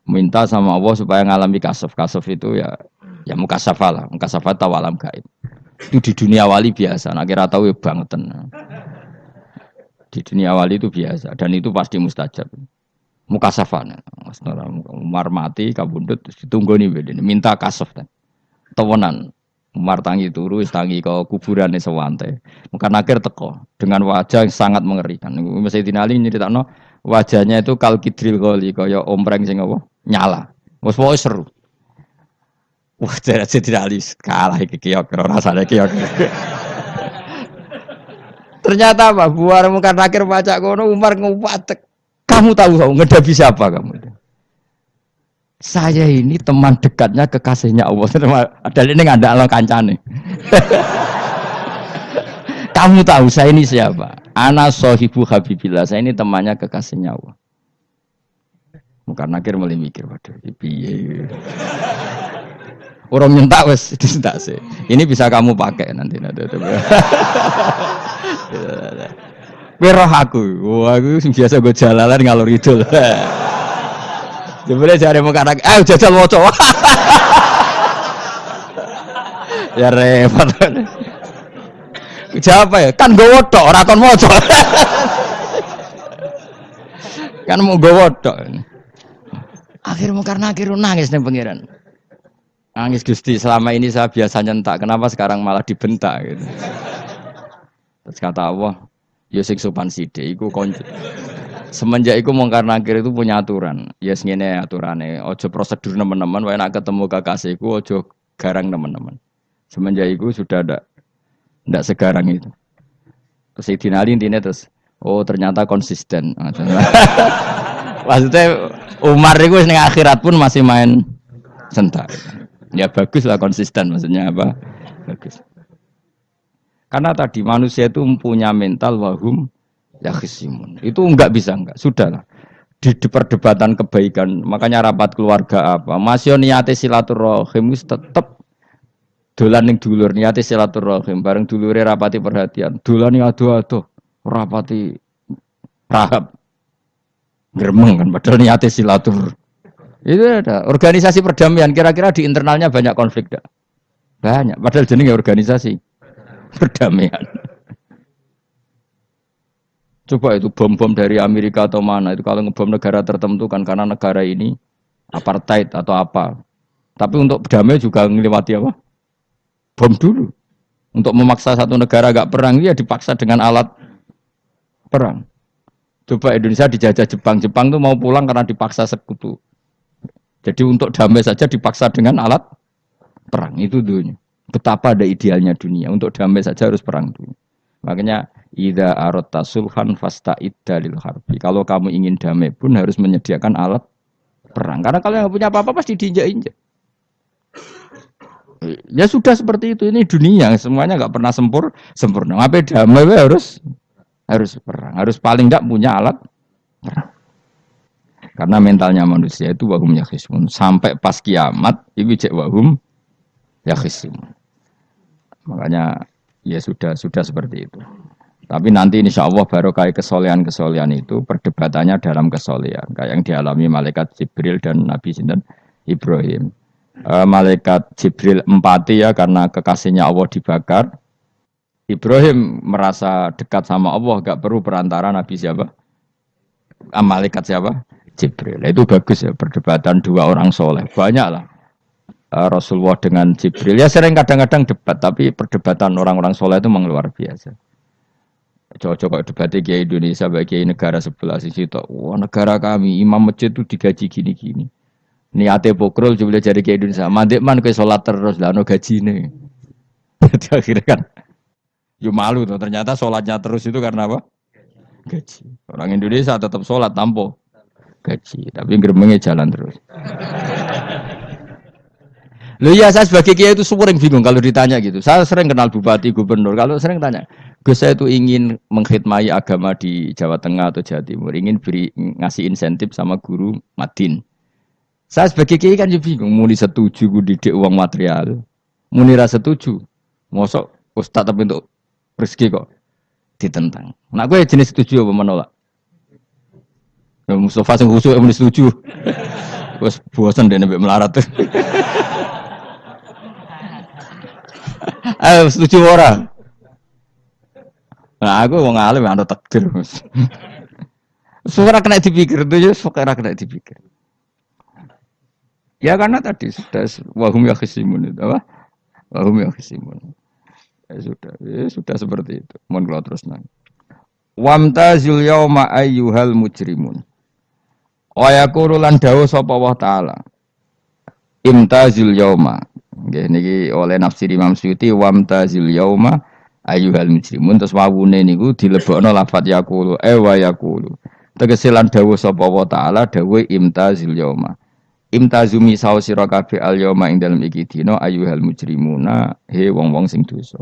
Minta sama Allah supaya ngalami kasaf. Kasaf itu ya mukasafah lah. Mukasafah tahu alam gaib. Itu di dunia wali biasa. Nah kira tahu ya bangetan. Di dunia wali itu biasa dan itu pasti mustajab. Mukasafah. Umar mati kabundut ditunggu nih minta kasaf kan. Tawanan. Umar tangi turu tangi ke kuburan sewante. Mungkin akhir teko dengan wajah yang sangat mengerikan. Sayyidina Ali nyeritakno wajahnya itu kal kidril qoli kaya ompreng sing apa nyala. Wes pokoke seru. Wah, Sayyidina Ali kalah iki kiok rasane kiok. Ternyata apa? Buar mungkin akhir baca kono Umar ngupatek. Kamu tahu ngedapi siapa kamu? Saya ini teman dekatnya kekasihnya Allah. Ada ini nggak ada Allah kancane. Kamu tahu saya ini siapa? Ana sohibu habibillah. Saya ini temannya kekasihnya Allah. Mungkin akhir mulai mikir, waduh, piye. Orang nyentak wes disentak sih. Ini bisa kamu pakai nanti. Weroh aku, wah aku biasa gue jalalan ngalor idul. Jebule jare mung kanak, jajal waca. Ya repot. Jawab ya, kan gowo tok ora kon maca. Kan mau gowo tok. Akhir mung karena akhir nangis ning pangeran. Nangis Gusti, selama ini saya biasa nyentak, kenapa sekarang malah dibentak gitu. Terus kata Allah, ya sing sopan sithik iku konco. Semenjak iku mungkar nakir itu punya aturan. Ya ngene aturane, aja prosedur teman-teman, wae nek ketemu kekasihku aja garang teman-teman. Semenjak iku sudah ndak segarang itu. Terus Sayyidina Ali intinya terus, oh ternyata konsisten. Maksudnya Umar itu ning akhirat pun masih main sentak. Ya bagus lah konsisten maksudnya apa? Bagus. Karena tadi manusia itu mempunyai mental wahum yakhisimun. Itu enggak bisa enggak. Sudahlah. Di perdebatan kebaikan, makanya rapat keluarga apa? Masih niate silaturahim tetap dolan ning dulur niate silaturahim bareng dulure rapati perhatian. Dolane ado-ado, rapati rahab. Gremeng kan padahal niate silatur. Itu ada organisasi perdamaian kira-kira di internalnya banyak konflik dak? Banyak, padahal jenenge organisasi perdamaian. Coba itu bom-bom dari Amerika atau mana itu kalau ngebom negara tertentu kan karena negara ini apartheid atau apa. Tapi untuk berdamai juga ngelewati apa? Bom dulu. Untuk memaksa satu negara agak perang ya dipaksa dengan alat perang. Coba Indonesia dijajah Jepang, Jepang tuh mau pulang karena dipaksa sekutu. Jadi untuk damai saja dipaksa dengan alat perang itu dunia. Betapa ada idealnya dunia untuk damai saja harus perang dulu. Makanya idza aratta sulhan fasta'id dalil harbi. Kalau kamu ingin damai pun harus menyediakan alat perang. Karena kalau yang punya apa-apa pasti diinjak-injak. Ya sudah seperti itu. Ini dunia semuanya nggak pernah sempurna. Apa damai harus perang. Harus paling nggak punya alat perang. Karena mentalnya manusia itu wahum yakhisimun. Sampai pas kiamat itu cek wahum yakhisimun. Makanya ya sudah seperti itu. Tapi nanti insya Allah barokah kesolehan-kesolehan itu perdebatannya dalam kesolehan. Kayak yang dialami malaikat Jibril dan Nabi Sinten Ibrahim. Malaikat Jibril empati ya karena kekasihnya Allah dibakar. Ibrahim merasa dekat sama Allah, gak perlu perantara Nabi siapa? Malaikat siapa? Jibril. Itu bagus ya perdebatan dua orang soleh. Banyak lah. Rasulullah dengan Jibril. Ya sering kadang-kadang debat, tapi perdebatan orang-orang soleh itu memang luar biasa. Coba debatnya Kiai Indonesia bagi Kiai negara sebelah sisi itu. Wah negara kami imam masjid itu digaji gini-gini. Niate pokrol coba jadi Kiai Indonesia. Mandek man ke sholat terus lah no gaji nih. Jadi akhirnya kan, yo malu tuh. Ternyata sholatnya terus itu karena apa? Gaji. Orang Indonesia tetap sholat tanpa gaji, tapi gerbangnya jalan terus. Loh iya saya sebagai kiai itu sering bingung kalau ditanya gitu. Saya sering kenal bupati, gubernur. Kalau sering tanya, Gus saya itu ingin mengkhidmati agama di Jawa Tengah atau Jawa Timur, ingin ngasih insentif sama guru Madin. Saya sebagai kiai kan juga bingung. Muni setuju gue didik uang material, muni rasa setuju. Mosok ustaz tapi untuk rezeki kok ditentang. Nah gue jenis setuju apa menolak? Mustafa sing khusuk muni setuju. Wes bosan deh nabi melarat tuh. Ayo setuju orang. Nah aku wong alim ana takdir. Suara kena dipikir tuh ya, suara kena dipikir. Ya karena tadi sudah wahum ya khisimun itu apa? Wahum ya khisimun. Ya sudah seperti itu. Mohon kalau terus nang. Wamtazil yauma ayyuhal mujrimun. Wa yaqulu lan dawuh sapa Allah taala. Imtazil yauma. Nggih niki oleh nafsir Imam Suyuti wamtazil yauma ayyuhal mujrimun terus wawune niku dilebokno lafat yaqulu wa yaqulu. Tegese lan dawuh sapa Allah taala dawuh imtazil yauma. Imtazumi sawo sira kabeh al yauma ing dalem iki dina ayyuhal mujrimuna he wong-wong sing dosa.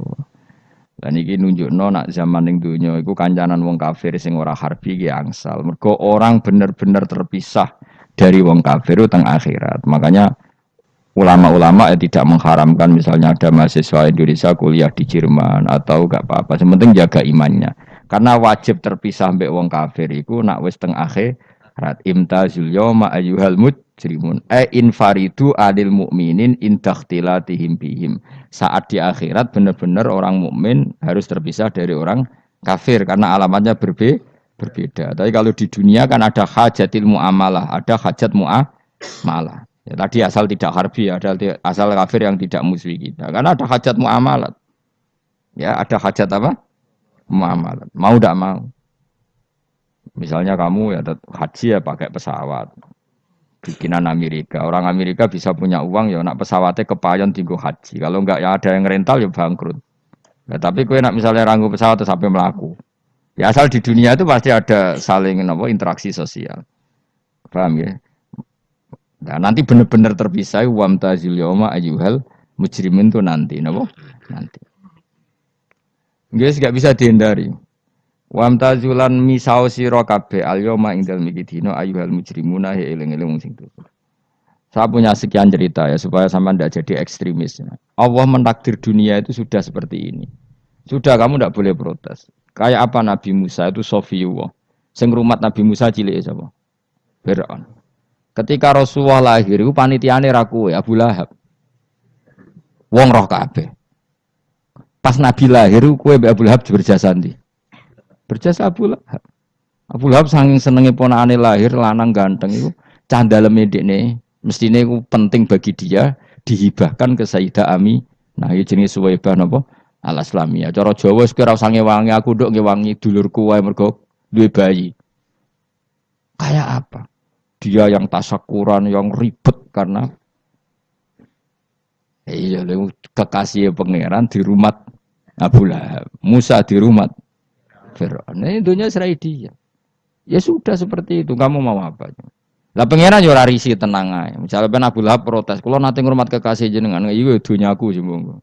Lan iki nunjukno nak zaman ning donya iku kancanan wong kafir sing ora harbi ki angsal. Mergo orang bener-bener terpisah dari wong kafir teng akhirat. Makanya ulama-ulama tidak mengharamkan misalnya ada mahasiswa Indonesia kuliah di Jerman atau enggak apa-apa. Sementing jaga imannya. Karena wajib terpisah mbek wong kafir iku nak wis teng akhirat. Imtazul yauma ayyuhal mujrimun. Infaridu adil mukminin indakhtilatihim bihim. Saat di akhirat benar-benar orang mukmin harus terpisah dari orang kafir karena alamatnya berbeda. Tapi kalau di dunia kan ada hajatil muamalah, ada hajat muamalah. Ya, tadi asal tidak harbi, ada asal kafir yang tidak musuhi kita. Karena ada hajat muamalat. Ya, ada hajat apa? Muamalat. Mau tidak mau. Misalnya kamu ya haji ya pakai pesawat. Bikinan Amerika. Orang Amerika bisa punya uang ya nak pesawatnya kepayon tinggal haji. Kalau enggak ya ada yang rental ya bangkrut. Ya, tapi kue nak misalnya ranggu pesawat terus sampai melaku. Ya asal di dunia itu pasti ada saling interaksi sosial. Paham ya? Nah, nanti benar-benar terpisah wamtazil yauma ayyuhal mujrimin itu nanti, napa? Nanti. Guys, enggak bisa dihindari. Wamtazulan misau sira kabeh al yauma ing dalem iki dina ayyuhal mujrimuna he eling-eling sing dosa. Saya punya sekian cerita ya supaya sampean tidak jadi ekstremis. Allah mentakdir dunia itu sudah seperti ini. Sudah kamu tidak boleh protes. Kayak apa Nabi Musa itu Sofiyullah. Sing rumat Nabi Musa cilik sapa? Fir'aun. Ketika Rasulullah lahir itu panitiane ra kowe Abu Lahab. Wong roh kabeh. Pas Nabi lahir kowe mbek Abu Lahab berjasa ndi? Berjasa Abu Lahab. Abu Lahab saking senenge ponakane lahir lanang ganteng iku candaleme dekne mestine iku penting bagi dia dihibahkan ke Sayyidah Ami. Nah, iki jenenge Suwaibah napa? Al-Islamiyah. Cara Jawa wis ora usah ngewangi aku nduk ngewangi dulurku wae mergo duwe bayi. Kayak apa? Dia yang tasyakuran, yang ribet karena iya kekasih pangeran di rumah Abu Lahab. Musa di rumah Fir'aun. Ini dunia serai dia. Ya sudah seperti itu. Kamu mau apa? Lah pangeran yo ora risi tenang ae. Misalnya Abu Lahab protes, "Kulo nate ngurmat kekasih jenengan, iya dunyaku sembung."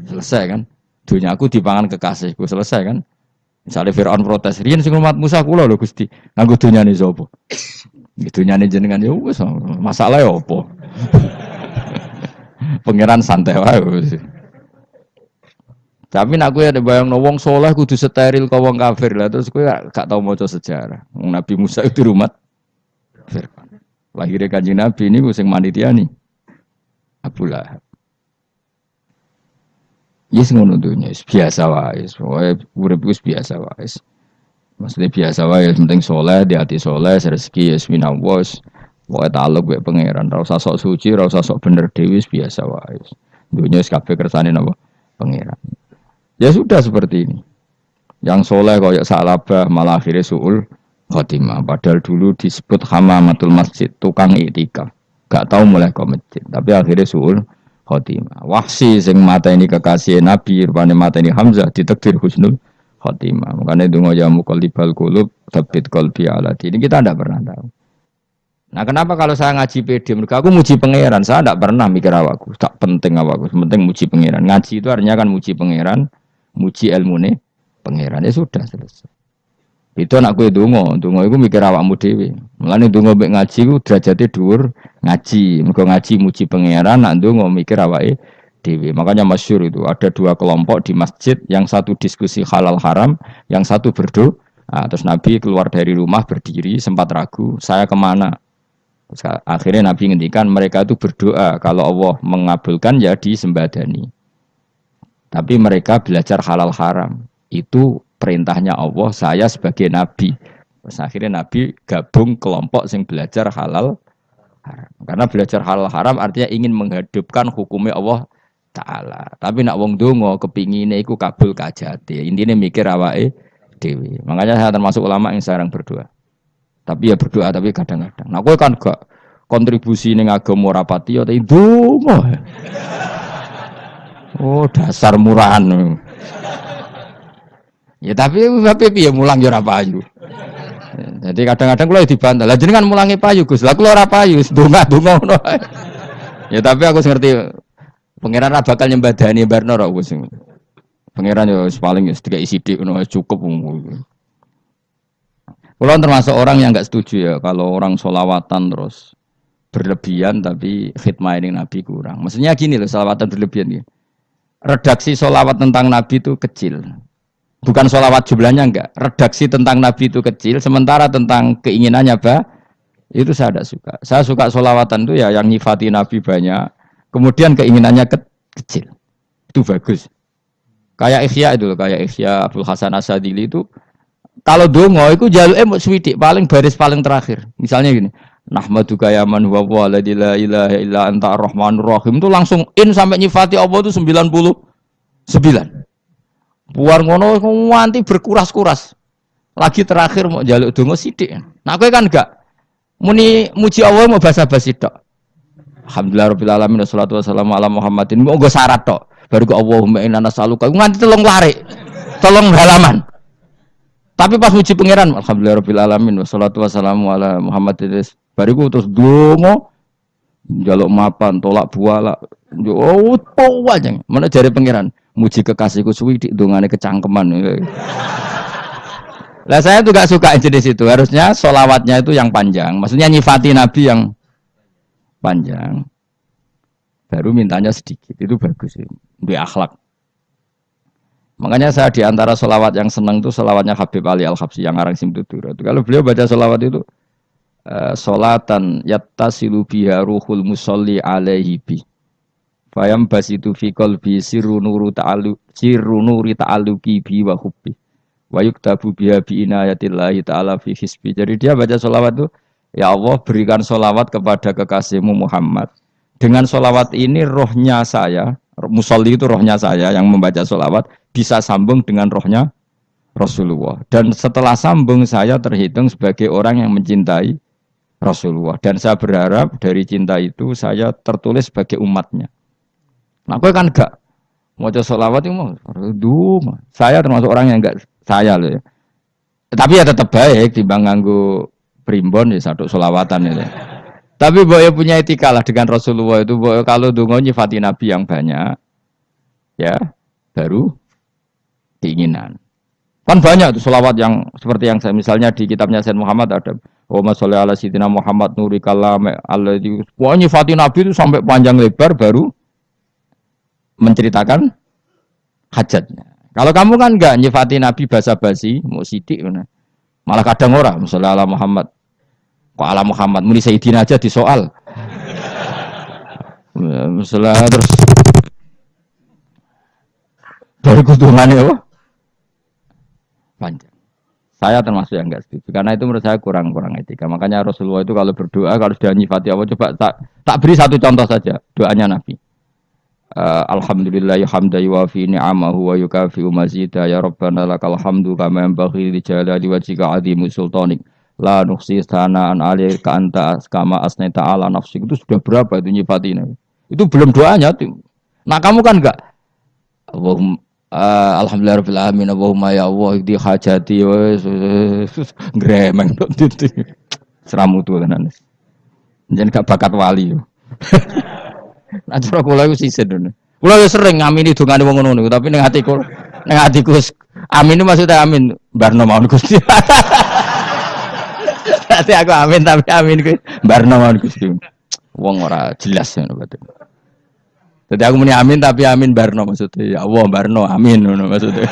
Selesai kan? Dunyaku dipangan kekasihku, selesai kan? Misalnya Fir'aun protes, "Riyen sing ngurmat Musa kula lho Gusti, nganggo dunyane sapa?" Dunyane jenengan ya wis masalah ya apa? Pangeran santai wae. Tapi nak kowe ada bayangno wong saleh kudu steril kok wong kafir lah terus kowe gak tau maca sejarah. Wong Nabi Musa itu rumah Fir'aun. Lahirnya Kanjeng Nabi niku sing manitiani Abu Lahab. Yes ngono dunya biasa wae. Pokoke urip wis biasa wae. Maksudnya biasa wae penting saleh, di hati saleh, rezeki ya minallah. Pokoke taluk mek pangeran, ora usah sok suci, ora usah sok bener dhewe biasa wae. Dunya wis kabeh kersane napa? Pangeran. Ya sudah seperti ini. Yang soleh koyok salabah malah akhirnya suul khotimah. Padahal dulu disebut hamamatul masjid, tukang iktikaf. Gak tahu mulai ke masjid, tapi akhirnya suul khotimah. Wahsi sing mata ini kekasih Nabi, rupanya mata ini Hamzah ditakdir husnul khotimah. Makanya dungo ya muqallibal qulub tsabbit qalbi ala dini. Kita tidak pernah tahu. Nah, kenapa kalau saya ngaji PD? Mereka aku muji pangeran, saya tidak pernah mikir awakku. Tak penting awakku, penting muji pangeran. Ngaji itu artinya kan muji pangeran. Muji ilmune pangeran ya sudah selesai. Itu anak gue dongo itu mikir awakmu dhewe. Mulane dongo mek ngaji ku derajate dhuwur ngaji. Mergo ngaji muji pangeran, nak dongo mikir awake dhewe. Makanya masyhur itu ada dua kelompok di masjid, yang satu diskusi halal haram, yang satu berdoa. Nah, terus Nabi keluar dari rumah berdiri sempat ragu, saya kemana? Terus, akhirnya Nabi ngendikan mereka itu berdoa kalau Allah mengabulkan ya disembadani. Tapi mereka belajar halal haram. Itu perintahnya Allah, saya sebagai Nabi. Terus akhirnya Nabi gabung kelompok yang belajar halal haram. Karena belajar halal haram artinya ingin menghidupkan hukumnya Allah Ta'ala. Tapi nak wong dongo kepingine iku kabul kajati. Intinya mikir awake dewi. Makanya saya termasuk ulama yang jarang berdoa. Tapi ya berdoa tapi kadang-kadang. Nah kowe kan gak kontribusi ning agama rapati ya dongo. Oh dasar murahan. Ya tapi piye mulang ya ora payu. Jadi kadang-kadang kula dibantah. Lah jenengan mulangi payu Gus. Lah kula ora payu, donga-donga ngono. Ya tapi aku ngerti pangeran ora bakal nyembadani barno ora Gus. Pangeran ya paling sedikit sithik ngono cukup. Kula termasuk orang yang enggak setuju ya kalau orang sholawatan terus berlebihan tapi khidmah ini Nabi kurang. Maksudnya gini loh, sholawatan berlebihan ya. Redaksi sholawat tentang Nabi itu kecil. Bukan sholawat jumlahnya enggak. Redaksi tentang Nabi itu kecil. Sementara tentang keinginannya itu saya tidak suka. Saya suka sholawatan itu ya yang nyifati Nabi banyak. Kemudian keinginannya kecil. Itu bagus. Kayak Ihya itu. Kayak Ihya Abdul Hasan Asadili itu. Kalau dongo itu jaluknya mau swidik. Paling baris paling terakhir. Misalnya gini. Nahmaduka ya man huwa la ilaha illa anta ar-rahmanur rahim itu langsung in sampai nyifati Allah itu 99. Buar ngono nganti berkuras-kuras. Lagi terakhir mau njaluk donga sithik. Nah kowe kan enggak muni muji Allah mau basa-basi tok. Alhamdulillahirabbil alamin wassalatu wassalamu ala Muhammadin. Mau nggo syarat tok. Baru ke Allahumma inna nas'aluka nganti telung larik. Telung halaman. Tapi pas muji pangeran alhamdulillahirabbil alamin wassalatu wassalamu ala Muhammadin. Bariku terus dongo njaluk mapan, tolak buala. Oh, aja. Mana jare pangeran, muji kekasihku suwidik dongane kecangkeman. Lah saya tuh gak suka jenis itu. Harusnya sholawatnya itu yang panjang. Maksudnya nyifati Nabi yang panjang. Baru mintanya sedikit. Itu bagus sih. Di akhlak. Makanya saya di antara sholawat yang senang tuh sholawatnya Habib Ali Al-Habsyi yang ngarang Simtutura. Kalau beliau baca sholawat itu sholatan yattasilu biha ruhul musolli alaihi bi fayam basitu fi qalbi sirru nuri ta'alluqi bi wa hubbi wa yuktabu biha bi inayatillahi ta'ala fi hisbi. Jadi dia baca sholawat itu, ya Allah berikan sholawat kepada kekasihmu Muhammad. Dengan sholawat ini rohnya saya, musolli itu rohnya saya yang membaca sholawat bisa sambung dengan rohnya Rasulullah. Dan setelah sambung saya terhitung sebagai orang yang mencintai Rasulullah, dan saya berharap dari cinta itu saya tertulis sebagai umatnya. Nah, aku kan enggak mau sholawat itu mau, saya termasuk orang yang enggak saya loh ya. Tapi ya tetap baik dibanding nganggo primbon ya satu sholawatan ya. Tapi boleh punya etika lah dengan Rasulullah itu. Kalau dongo nyifati Nabi yang banyak, ya baru keinginan. Kan banyak tuh sholawat yang seperti yang saya misalnya di kitabnya Sayyid Muhammad ada Allahumma sholli ala sayyidina Muhammad nuri kalam alladzi. Wah nyifati Nabi itu sampai panjang lebar baru menceritakan hajatnya. Kalau kamu kan enggak nyifati Nabi basa-basi, mau sidik malah kadang orang misalnya ala Muhammad. Kok ala Muhammad muni Sayyidina aja disoal. Misalnya terus dari kutungannya apa? Panjang. Saya termasuk yang enggak setuju karena itu menurut saya kurang etika. Makanya Rasulullah itu kalau berdoa kalau sudah nyifati Allah coba tak beri satu contoh saja doanya Nabi. Alhamdulillahi hamda yuwafi ni'amahu wa yukafi'u mazidah ya Rabbana lakal hamdu kama yanbaghi li jalali wajhika 'azimi sultanik la nuhsi sana'an 'alaika anta kama asnaita 'ala nafsik. Itu sudah berapa itu nyifatinya? Itu belum doanya tuh. Nah, kamu kan enggak Allahumma alhamdulillahirabbil alamin Allahumma ya Allah di hajati gremeng itu. Seramu tuh tenan. Jangan gak bakat wali. Nah, cara kula iku sisih dene. Kula wis sering ngamini dongane wong ngono niku, tapi ning atiku amin maksudnya amin barno mawon Gusti. Dadi aku amin tapi amin kuwi barno mawon Gusti. Wong ora jelas ngono berarti. Dadi aku muni amin tapi amin barno maksudnya ya Allah barno amin ngono maksudnya.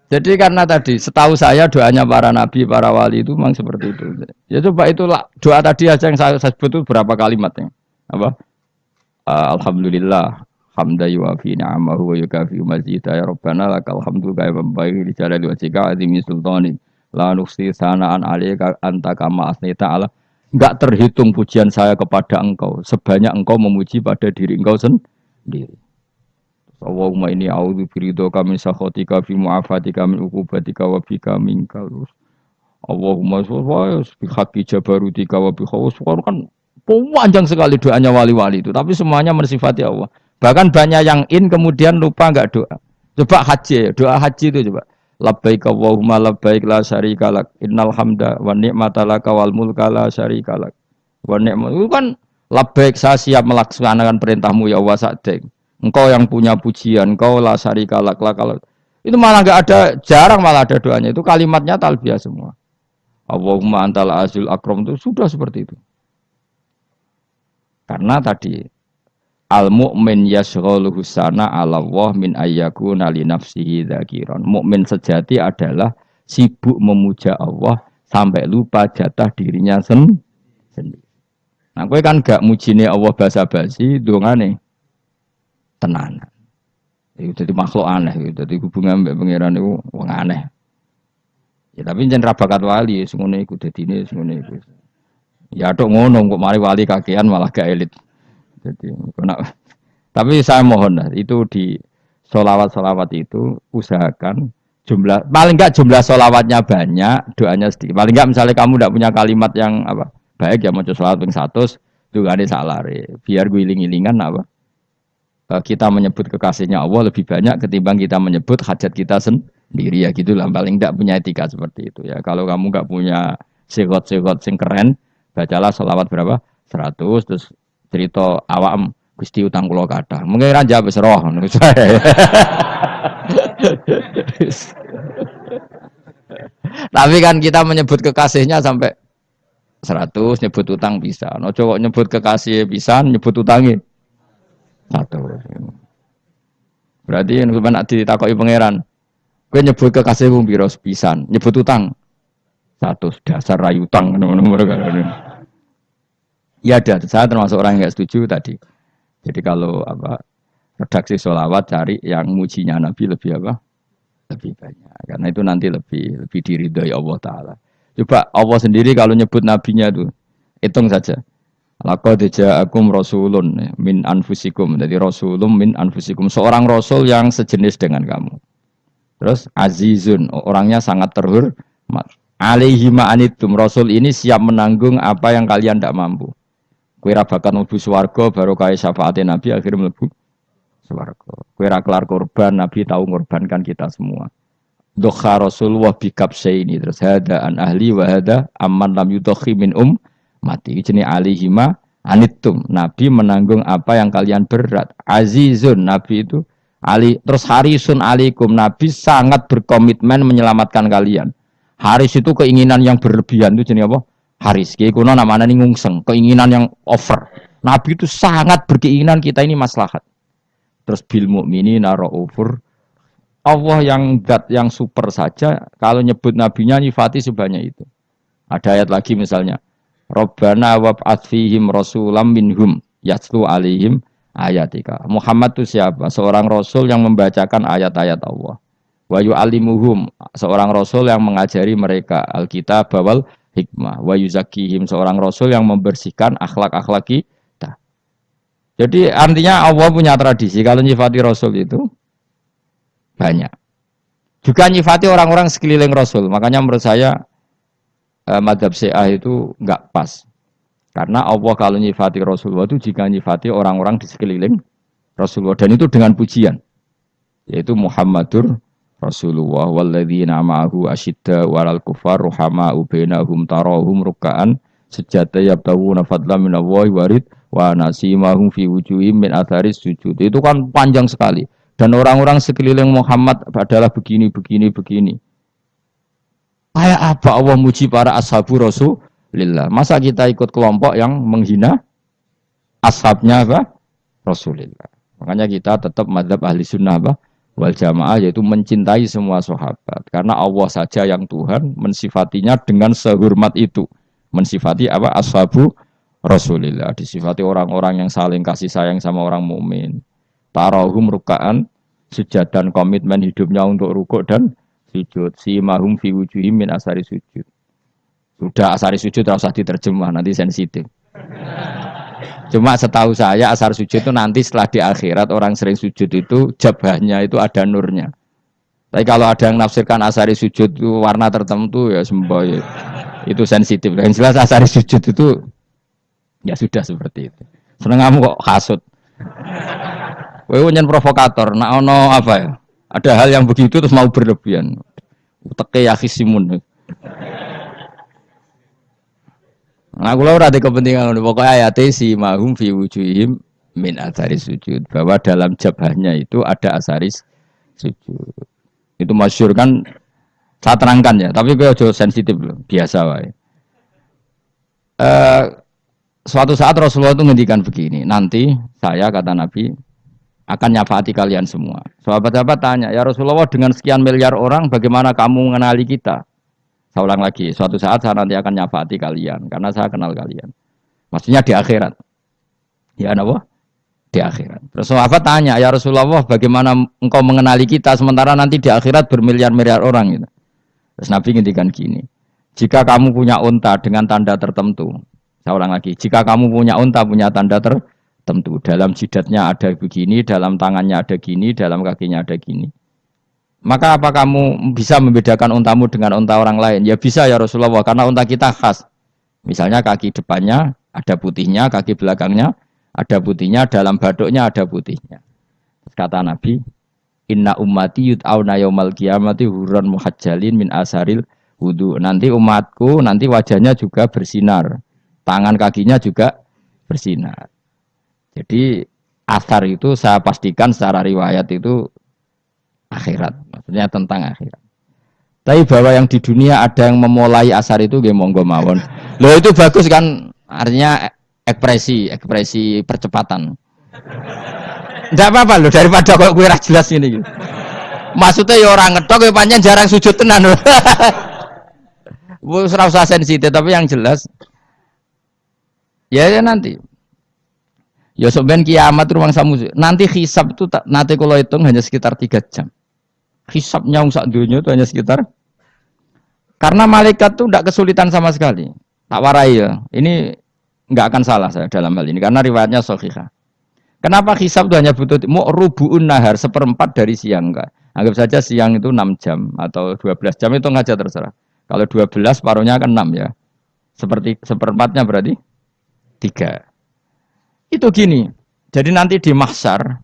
Jadi karena tadi setahu saya doanya para nabi, para wali itu memang seperti itu. Ya coba itulah doa tadi aja yang saya sebut itu berapa kalimatnya. Apa? Alhamdulillah hamda yuwafi ni'amahu wa yukafi'u mazidah ya Rabbana lakal hamdu kama yanbaghi li jalali wajhika 'azimi sultanik la nuhsi sana'an 'alaika anta kama asnaita 'ala. Enggak terhitung pujian saya kepada engkau sebanyak engkau memuji pada diri engkau sendiri. Allahumma inni a'udzu biridhoka min sakhatika fi mu'afatika min uqubatika wa bika minkal. Allahumma sholli bi haqqi jabarutika wa bi khawsika kan panjang sekali doanya wali-wali itu, tapi semuanya mensifati Allah. Bahkan banyak yang kemudian lupa enggak doa. Coba haji, doa haji itu coba. Labbaik Allahumma labbaik la syarika lak innal hamda wa ni'mata laka wal mulka la syarika lak. Wa ni'mat itu kan labbaik saya siap melaksanakan perintahmu ya Allah sa'dek. Engkau yang punya pujian, engkau la syarika lak kalau itu malah enggak ada, jarang malah ada doanya. Itu kalimatnya talbiyah semua. Allahumma antal azul akram itu sudah seperti itu. Karena tadi al mu'min yashghaluhu sana 'ala Allah min ayyakuna li nafsihi dzakiran. Mukmin sejati adalah sibuk memuja Allah sampai lupa jatah dirinya sendiri. Nah, kowe kan gak mujine Allah basa-basi, dongane tenanan. Itu jadi makhluk aneh, jadi hubungan mbek pangeran itu wong aneh. Ya tapi jangan rabakat wali, semuanya ikut dadine semuanya ikut. Ya tok ngono kok mari wali kakean malah gak elit. Jadi tapi saya mohon lah itu di sholawat itu usahakan jumlah paling enggak jumlah sholawatnya banyak, doanya sedikit. Paling enggak misalnya kamu tidak punya kalimat yang apa baik ya maca sholawat ping 100 dungane salare. Biar guling-gilingan apa kita menyebut kekasihnya Allah lebih banyak ketimbang kita menyebut hajat kita sendiri ya gitulah, paling tidak punya etika seperti itu ya. Kalau kamu nggak punya segot sing keren, bacalah sholawat berapa 100 terus cerita awam Gusti utang kula kathah mungkin ra jawab wis roh ngono saya. Tapi kan kita menyebut kekasihnya sampai 100 nyebut utang bisa. No cowok nyebut kekasih bisa nyebut utangnya 1. Berarti yang sampeyan nek ditakoki pangeran, kowe nyebut kekasihmu piro pisan, nyebut utang 100 dasar rayu utang ngono-ngono. Ya ada, saya termasuk orang yang enggak setuju tadi. Jadi kalau apa redaksi sholawat cari yang mujinya Nabi lebih apa? Lebih banyak. Karena itu nanti lebih diridhoi Allah Taala. Coba Allah sendiri kalau nyebut nabinya itu hitung saja. Laqad ja'akum rasulun min anfusikum. Jadi rasulun min anfusikum, seorang rasul yang sejenis dengan kamu. Terus azizun, orangnya sangat terhormat. Alaihi ma'anitum, rasul ini siap menanggung apa yang kalian tidak mampu. Kowe ra bakal mlebu swarga baru kaya syafaate Nabi akhirnya mlebu swarga. Kowe ra kelar korban, Nabi tahu ngorbankan kita semua. Dokha Rasulullah bikabsaini terus hada an ahli wa hada amman lam yudakhi min mati jenenge alihima anittum, Nabi menanggung apa yang kalian berat. Azizun, Nabi itu ali terus harisun alaikum, Nabi sangat berkomitmen menyelamatkan kalian. Haris itu keinginan yang berlebihan itu jenenge apa? Haris ki kuno namanya ngungseng, keinginan yang over. Nabi itu sangat berkeinginan kita ini maslahat. Terus bil mukminina raufur. Allah yang zat yang super saja kalau nyebut nabinya nyifati sebanyak itu. Ada ayat lagi misalnya, Rabbana wab'ats fihim rasulam minhum yatlu alaihim ayatika. Muhammad itu siapa? Seorang rasul yang membacakan ayat-ayat Allah. Wa yu'allimuhum, seorang rasul yang mengajari mereka Alkitab wal hikmah. Wa yuzakkihim, seorang rasul yang membersihkan akhlak-akhlak kita. Jadi artinya Allah punya tradisi kalau nyifati rasul itu banyak. Juga nyifati orang-orang sekeliling rasul. Makanya menurut saya madzhab Syiah itu enggak pas. Karena Allah kalau nyifati Rasulullah itu jika nyifati orang-orang di sekeliling Rasulullah dan itu dengan pujian. Yaitu Muhammadur Rasulullah walladzina ma'ahu asyidda walal kufar ruhama'u bainahum tarahum ruk'an sujada yabtawuna fadlan minallahi warid wa nasimahum fi wujuhim min atharis sujud. Itu kan panjang sekali. Dan orang-orang sekeliling Muhammad adalah begini. Kayak apa Allah muji para ashabu Rasulillah? Masa kita ikut kelompok yang menghina ashabnya apa? Rasulillah. Makanya kita tetap madzhab ahli sunnah apa? Wal jamaah, yaitu mencintai semua sahabat. Karena Allah saja yang Tuhan mensifatinya dengan sehormat itu. Mensifati apa? Ashabu Rasulillah. Disifati orang-orang yang saling kasih sayang sama orang mukmin. Tarahum ruka'an, sujud dan komitmen hidupnya untuk rukuk dan sujud. Si mahum fi wujuhim min asari sujud. Sudah asari sujud tidak usah diterjemah, nanti sensitif. Cuma setahu saya asar sujud itu nanti setelah di akhirat orang sering sujud itu jabahnya itu ada nurnya. Tapi kalau ada yang nafsirkan asari sujud itu warna tertentu ya semboy. Itu sensitif. Yang jelas asari sujud itu ya sudah seperti itu. Seneng kamu kok hasut. Kowe nyen provokator, nak ono apa ya? Ada hal yang begitu terus mau berlebihan. Uteke ya khisimun. Nah, kula ora ada kepentingan pokoknya ayat si mahum fi wujuhim min athari sujud, bahwa dalam jabahnya itu ada asaris sujud. Itu masyhur kan, saya terangkan ya, tapi kowe aja sensitif loh, biasa wae. Suatu saat Rasulullah itu ngendikan begini, nanti saya kata Nabi akan nyafaati kalian semua. Sahabat-sahabat tanya, ya Rasulullah dengan sekian miliar orang bagaimana kamu mengenali kita? Saya ulang lagi, suatu saat saya nanti akan nyafaati kalian karena saya kenal kalian. Maksudnya di akhirat. Ya apa? Di akhirat. Terus sahabat tanya, ya Rasulullah bagaimana engkau mengenali kita sementara nanti di akhirat bermiliar-miliar orang gitu. Terus Nabi ngendikan gini, jika kamu punya unta dengan tanda tertentu, saya ulang lagi, jika kamu punya unta punya tanda tertentu, dalam jidatnya ada begini, dalam tangannya ada gini, dalam kakinya ada gini. Maka apa kamu bisa membedakan untamu dengan unta orang lain? Ya bisa ya Rasulullah, karena unta kita khas. Misalnya kaki depannya ada putihnya, kaki belakangnya ada putihnya, dalam baduknya ada putihnya. Kata Nabi, inna ummati yud'auna yaumal qiyamati hurran muhajjalin min asaril wudu. Nanti umatku, nanti wajahnya juga bersinar. Tangan kakinya juga bersinar. Jadi asar itu saya pastikan secara riwayat itu akhirat, maksudnya tentang akhirat. Tapi bahwa yang di dunia ada yang memulai asar itu nggih monggo mawon. Loh itu bagus kan, artinya ekspresi percepatan. Enggak apa-apa loh, daripada kok kowe ra jelas ngene iki. Maksudnya ya orang ngetok ya pancen jarang sujud tenan loh. Wis ora usah sensitif, tapi yang jelas ya nanti. Ya sebenarnya kiamat ruang samu. Nanti hisab itu nanti kalau hitung hanya sekitar 3 jam. Hisabnya sak dunia itu hanya sekitar. Karena malaikat itu tidak kesulitan sama sekali. Tak warai ya. Ini enggak akan salah saya dalam hal ini karena riwayatnya sahihah. Kenapa hisab itu hanya butuh rubu'un nahar, seperempat dari siang enggak. Anggap saja siang itu 6 jam atau 12 jam itu aja terserah. Kalau 12 paruhnya kan 6 ya. Seperti seperempatnya berarti 3. Itu gini, jadi nanti di mahsyar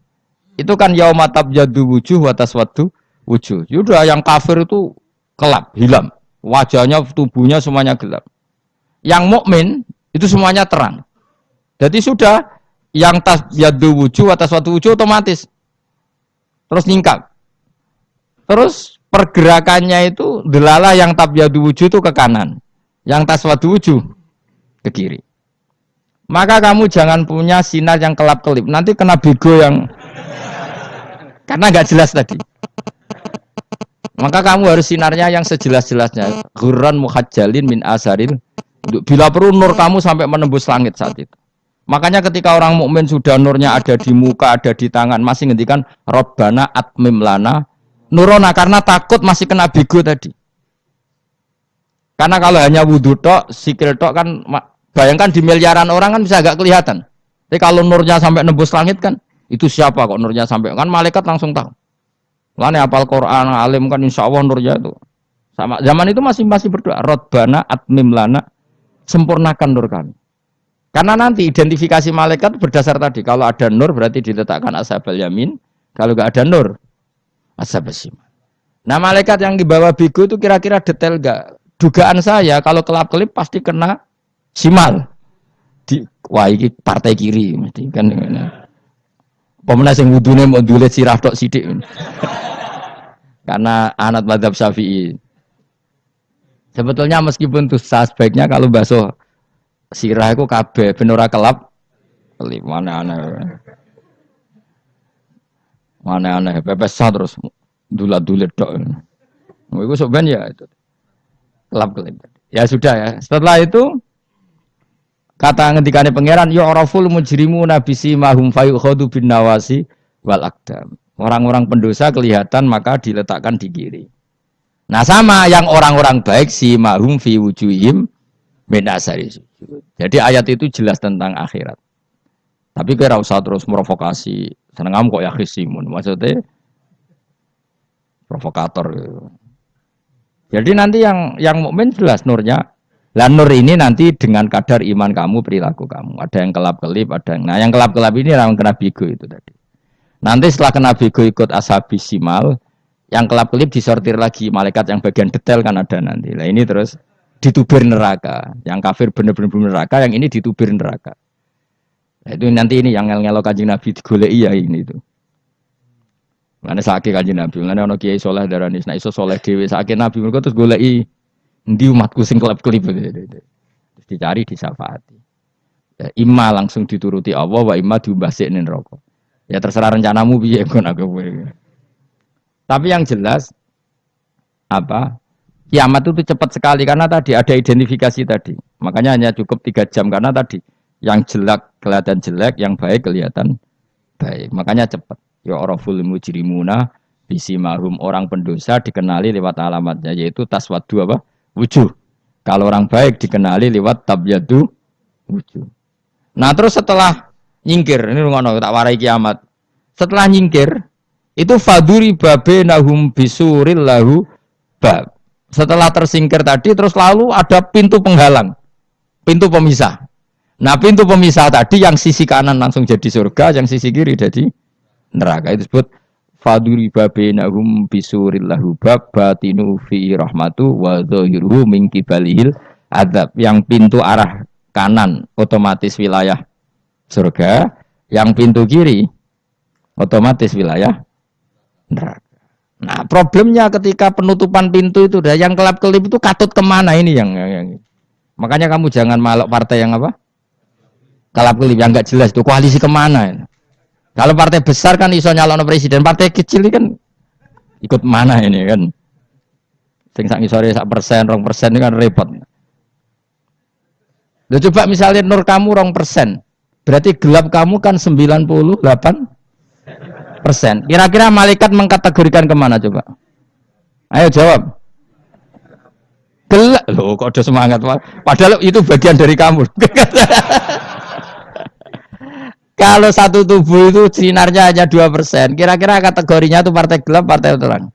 itu kan yaumatab yadu wujuh wa taswaddu wujuh. Yaudah yang kafir itu gelap, hilang. Wajahnya, tubuhnya semuanya gelap. Yang mukmin itu semuanya terang. Jadi sudah yang yadu wujuh wa taswaddu wujuh otomatis terus nyingkap. Terus pergerakannya itu delalah yang tabyadu wujuh itu ke kanan, yang taswaddu wujuh ke kiri. Maka kamu jangan punya sinar yang kelap-kelip. Nanti kena bego yang Karena nggak jelas tadi. Maka kamu harus sinarnya yang sejelas-jelasnya. Ghurran muhajjalin min asaril. Bila perlu nur kamu sampai menembus langit saat itu. Makanya ketika orang mukmin sudah nurnya ada di muka, ada di tangan, masih ngendikan Rabbana atmim lana nurona karena takut masih kena bigo tadi. Karena kalau hanya wudhu tok, sikil tok kan bayangkan di miliaran orang kan bisa agak kelihatan. Tapi kalau nurnya sampai nembus langit kan itu siapa kok nurnya sampai kan malaikat langsung tahu. Lane hafal Quran, alim kan insya Allah nurnya itu. Sama zaman itu masih berdoa Rabbana atmim lana sempurnakan nur kami. Karena nanti identifikasi malaikat berdasar tadi. Kalau ada nur berarti diletakkan ashabal yamin. Kalau nggak ada nur, ashabal shimal. Nah malaikat yang di bawah bigo itu kira-kira detail nggak? Dugaan saya kalau kelap-kelip pasti kena shimal. Wah ini partai kiri mesti kan. Pemenang yang wudhunya mau dulet sirah tok sidik. Karena anak madzhab Syafi'i. Sebetulnya meskipun tuh sebaiknya kalau basuh sirah itu kabeh ben ora kelap kelip mana-aneh. Mana-aneh pepesah terus dulat-dulit tok. Iku sok ben ya itu. Kelap kelip. Ya sudah ya. Setelah itu kata ngendikane pangeran ya araful mujrimuna bisimahum fayukhadu bin nawasi wal aqdam. Orang-orang pendosa kelihatan maka diletakkan di kiri. Nah sama yang orang-orang baik simahum fi wujuhim min asari sujud. Jadi ayat itu jelas tentang akhirat. Tapi kira usah terus provokasi. Seneng kok ya khisimun. Maksudnya provokator. Jadi nanti yang mukmin jelas nurnya. Lah nur ini nanti dengan kadar iman kamu, perilaku kamu. Ada yang kelap-kelip, ada yang. Nah, yang kelap-kelip ini yang kena bigo itu tadi. Nanti setelah kena bigo ikut ashabis simal, yang kelap-kelip disortir lagi malaikat yang bagian detail kan ada nanti. Nah, ini terus ditubir neraka. Yang kafir benar-benar neraka, yang ini ditubir neraka. Nah, itu nanti ini yang ngel-ngelo Kanjeng Nabi digoleki ya ini itu. Mana sakit Kanjeng Nabi, mana ono kiai saleh darani nek iso saleh dhewe sakit Nabi mergo terus goleki endi umatku sing kelep-kelip terus dicari disyafaati. Ya, imma langsung dituruti Allah wa imma diumbasikne neraka. Ya terserah rencanamu piye kon aku. Tapi yang jelas apa? Kiamat itu cepat sekali karena tadi ada identifikasi tadi. Makanya hanya cukup 3 jam karena tadi yang jelek kelihatan jelek, yang baik kelihatan baik. Makanya cepat. Ya araful mujrimuna bisimahum orang pendosa dikenali lewat alamatnya yaitu taswaddu apa? Wujuh. Kalau orang baik dikenali lewat tabyadu wujuh. Nah, terus setelah nyingkir, ini ngono tak warai kiamat. Setelah nyingkir itu faduri babenahum bisuril lahu bab. Setelah tersingkir tadi terus lalu ada pintu penghalang, pintu pemisah. Nah pintu pemisah tadi yang sisi kanan langsung jadi surga, yang sisi kiri jadi neraka. Itu disebut faduri babenahum bisuril lahu bab batinu fi rahmatu wa dhahiruhu min kibalihil adzab. Yang pintu arah kanan otomatis wilayah surga, yang pintu kiri otomatis wilayah neraka. Nah, problemnya ketika penutupan pintu itu, yang kelap-kelip itu katut kemana ini yang makanya kamu jangan malok partai yang apa? Kelap-kelip yang enggak jelas itu koalisi kemana? Kalau partai besar kan iso nyalon presiden, partai kecil ini kan ikut mana ini kan? Sing sak ngisore 1%, 2% ini kan repot. Loh, coba misalnya nur kamu 2%, berarti gelap kamu kan 98%. Kira-kira malaikat mengkategorikan kemana coba? Ayo jawab. Gelap. Loh kok ada semangat. Padahal itu bagian dari kamu. Kalau satu tubuh itu sinarnya hanya 2%. Kira-kira kategorinya itu partai gelap, partai terang.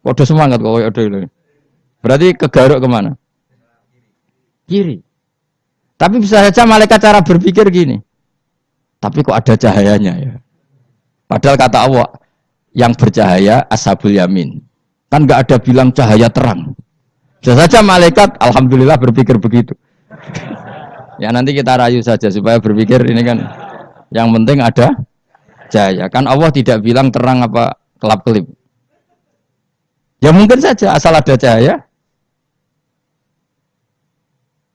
Kok ada semangat kok ada itu. Berarti kegaruk kemana? Kiri. Tapi bisa saja malaikat cara berpikir gini. Tapi kok ada cahayanya ya? Padahal kata Allah, yang bercahaya ashabul yamin. Kan nggak ada bilang cahaya terang. Bisa saja malaikat, alhamdulillah berpikir begitu. Ya nanti kita rayu saja supaya berpikir ini kan. Yang penting ada cahaya. Kan Allah tidak bilang terang apa kelap-kelip. Ya mungkin saja asal ada cahaya.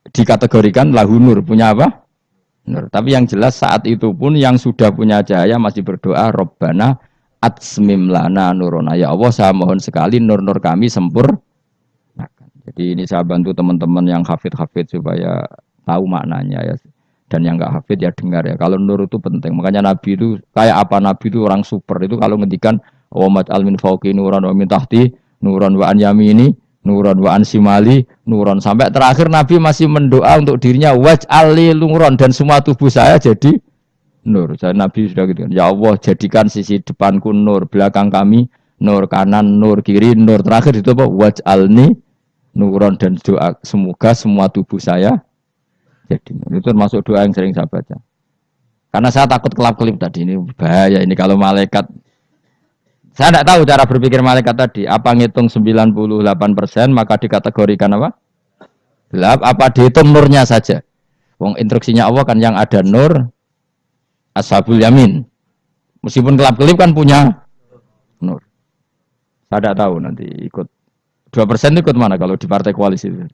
Dikategorikan lahu nur, punya apa? Nur. Tapi yang jelas saat itu pun yang sudah punya cahaya masih berdoa Rabbana atsmim lana nurona. Ya Allah, saya mohon sekali nur-nur kami sempurnakan. Jadi ini saya bantu teman-teman yang hafid-hafid supaya tahu maknanya ya. Dan yang enggak hafid ya dengar ya. Kalau nur itu penting. Makanya Nabi itu kayak apa, Nabi itu orang super. Itu kalau ngendikan wa maj'al min fawqi nuran wa min tahti nuran wa an yamini nuran wa an simali nuran, sampai terakhir Nabi masih mendoa untuk dirinya waj'al li nuran, dan semua tubuh saya jadi nur. Saya Nabi sudah gitu kan. Ya Allah, jadikan sisi depanku nur, belakang kami nur, kanan nur, kiri nur, terakhir itu apa? Waj'alni nuron, dan doa semoga semua tubuh saya jadi nur. Itu termasuk doa yang sering saya baca. Karena saya takut kelap-kelip tadi, ini bahaya ini kalau malaikat. Saya tidak tahu cara berpikir malaikat tadi. Apa ngitung 98% maka dikategorikan apa? Gelap. Apa dihitung nurnya saja? Wong instruksinya Allah kan yang ada nur ashabul yamin. Meskipun kelap-kelip kan punya nur. Saya tidak tahu nanti ikut 2% ikut mana kalau di partai koalisi itu.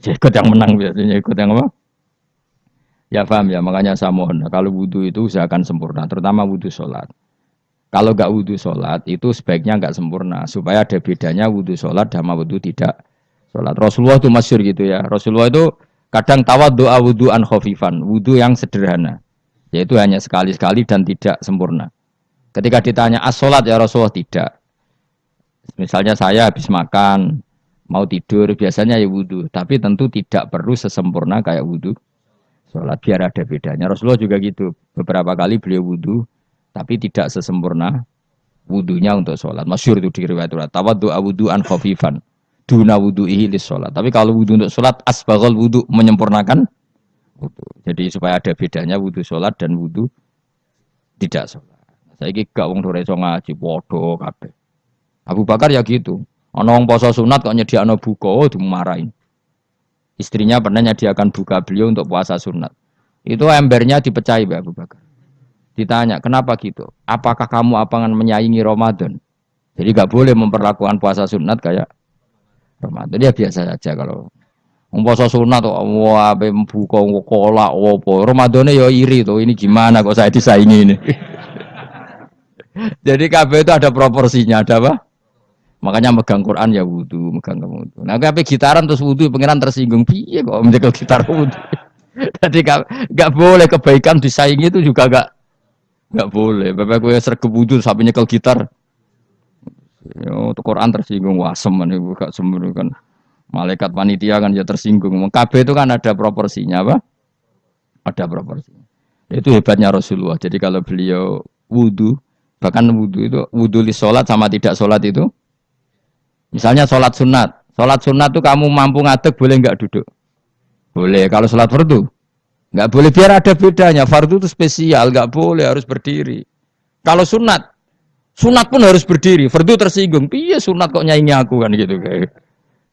Ya, ikut yang menang biasanya, ikut yang apa? Ya paham ya, makanya saya mohon. Kalau wudhu itu usahakan sempurna, terutama wudhu sholat. Kalau nggak wudhu sholat itu sebaiknya nggak sempurna, supaya ada bedanya wudhu sholat sama wudhu tidak sholat. Rasulullah itu masyhur gitu ya. Rasulullah itu kadang tawaddu'a wudhu'an khafifan, wudhu yang sederhana, yaitu hanya sekali-sekali dan tidak sempurna. Ketika ditanya as-sholat ya Rasulullah, tidak. Misalnya saya habis makan, mau tidur, biasanya ya wudhu, tapi tentu tidak perlu sesempurna kayak wudhu sholat, biar ada bedanya. Rasulullah juga gitu, beberapa kali beliau wudhu tapi tidak sesempurna wudunya untuk sholat. Masyhur itu di riwayat tawaddu'a wudhu'an khafifan duna wudhu'ihi lis sholat. Tapi kalau wudhu untuk sholat asbaghal wudhu, menyempurnakan wudhu. Jadi supaya ada bedanya wudhu sholat dan wudhu tidak sholat. Saiki gak wong ora iso ngaji padha kabeh. Abu Bakar ya gitu. Ana wong poso sunat kok nyediakno buka, dimarahin. Istrinya pernah nyediakan buka beliau untuk puasa sunat. Itu embernya dipecahi Abu Bakar. Ditanya, kenapa gitu? Apakah kamu akan menyaingi Ramadan? Jadi gak boleh memperlakukan puasa sunat kayak Ramadan. Ya biasa saja kalau puasa sunat tuh, wah, buka kolak, wopo. Ramadannya ya iri tuh. Ini gimana kok saya disaingi ini? Jadi kabeh itu ada proporsinya, ada apa? Makanya megang Quran ya wudu, megang wudu. Nah, kabeh gitaran terus wudu, pengiran tersinggung. Piye kok menjegal gitar wudu? Jadi gak boleh kebaikan disaingi itu juga gak boleh. Bapak gue sergep wudu sampai nyekel gitar. Yo, Quran tersinggung, wasem niku gak sembrono kan. Malaikat panitia kan ya tersinggung. KB itu kan ada proporsinya apa? Ada proporsinya. Itu hebatnya Rasulullah. Jadi kalau beliau wudu, bahkan wudu itu wudu li sholat sama tidak sholat itu. Misalnya sholat sunat itu kamu mampu ngadeg boleh nggak duduk? Boleh. Kalau sholat fardu nggak boleh, biar ada bedanya. Fardu itu spesial, nggak boleh, harus berdiri. Kalau sunat pun harus berdiri. Fardu tersinggung, iya sunat kok nyaingi aku kan gitu kayak.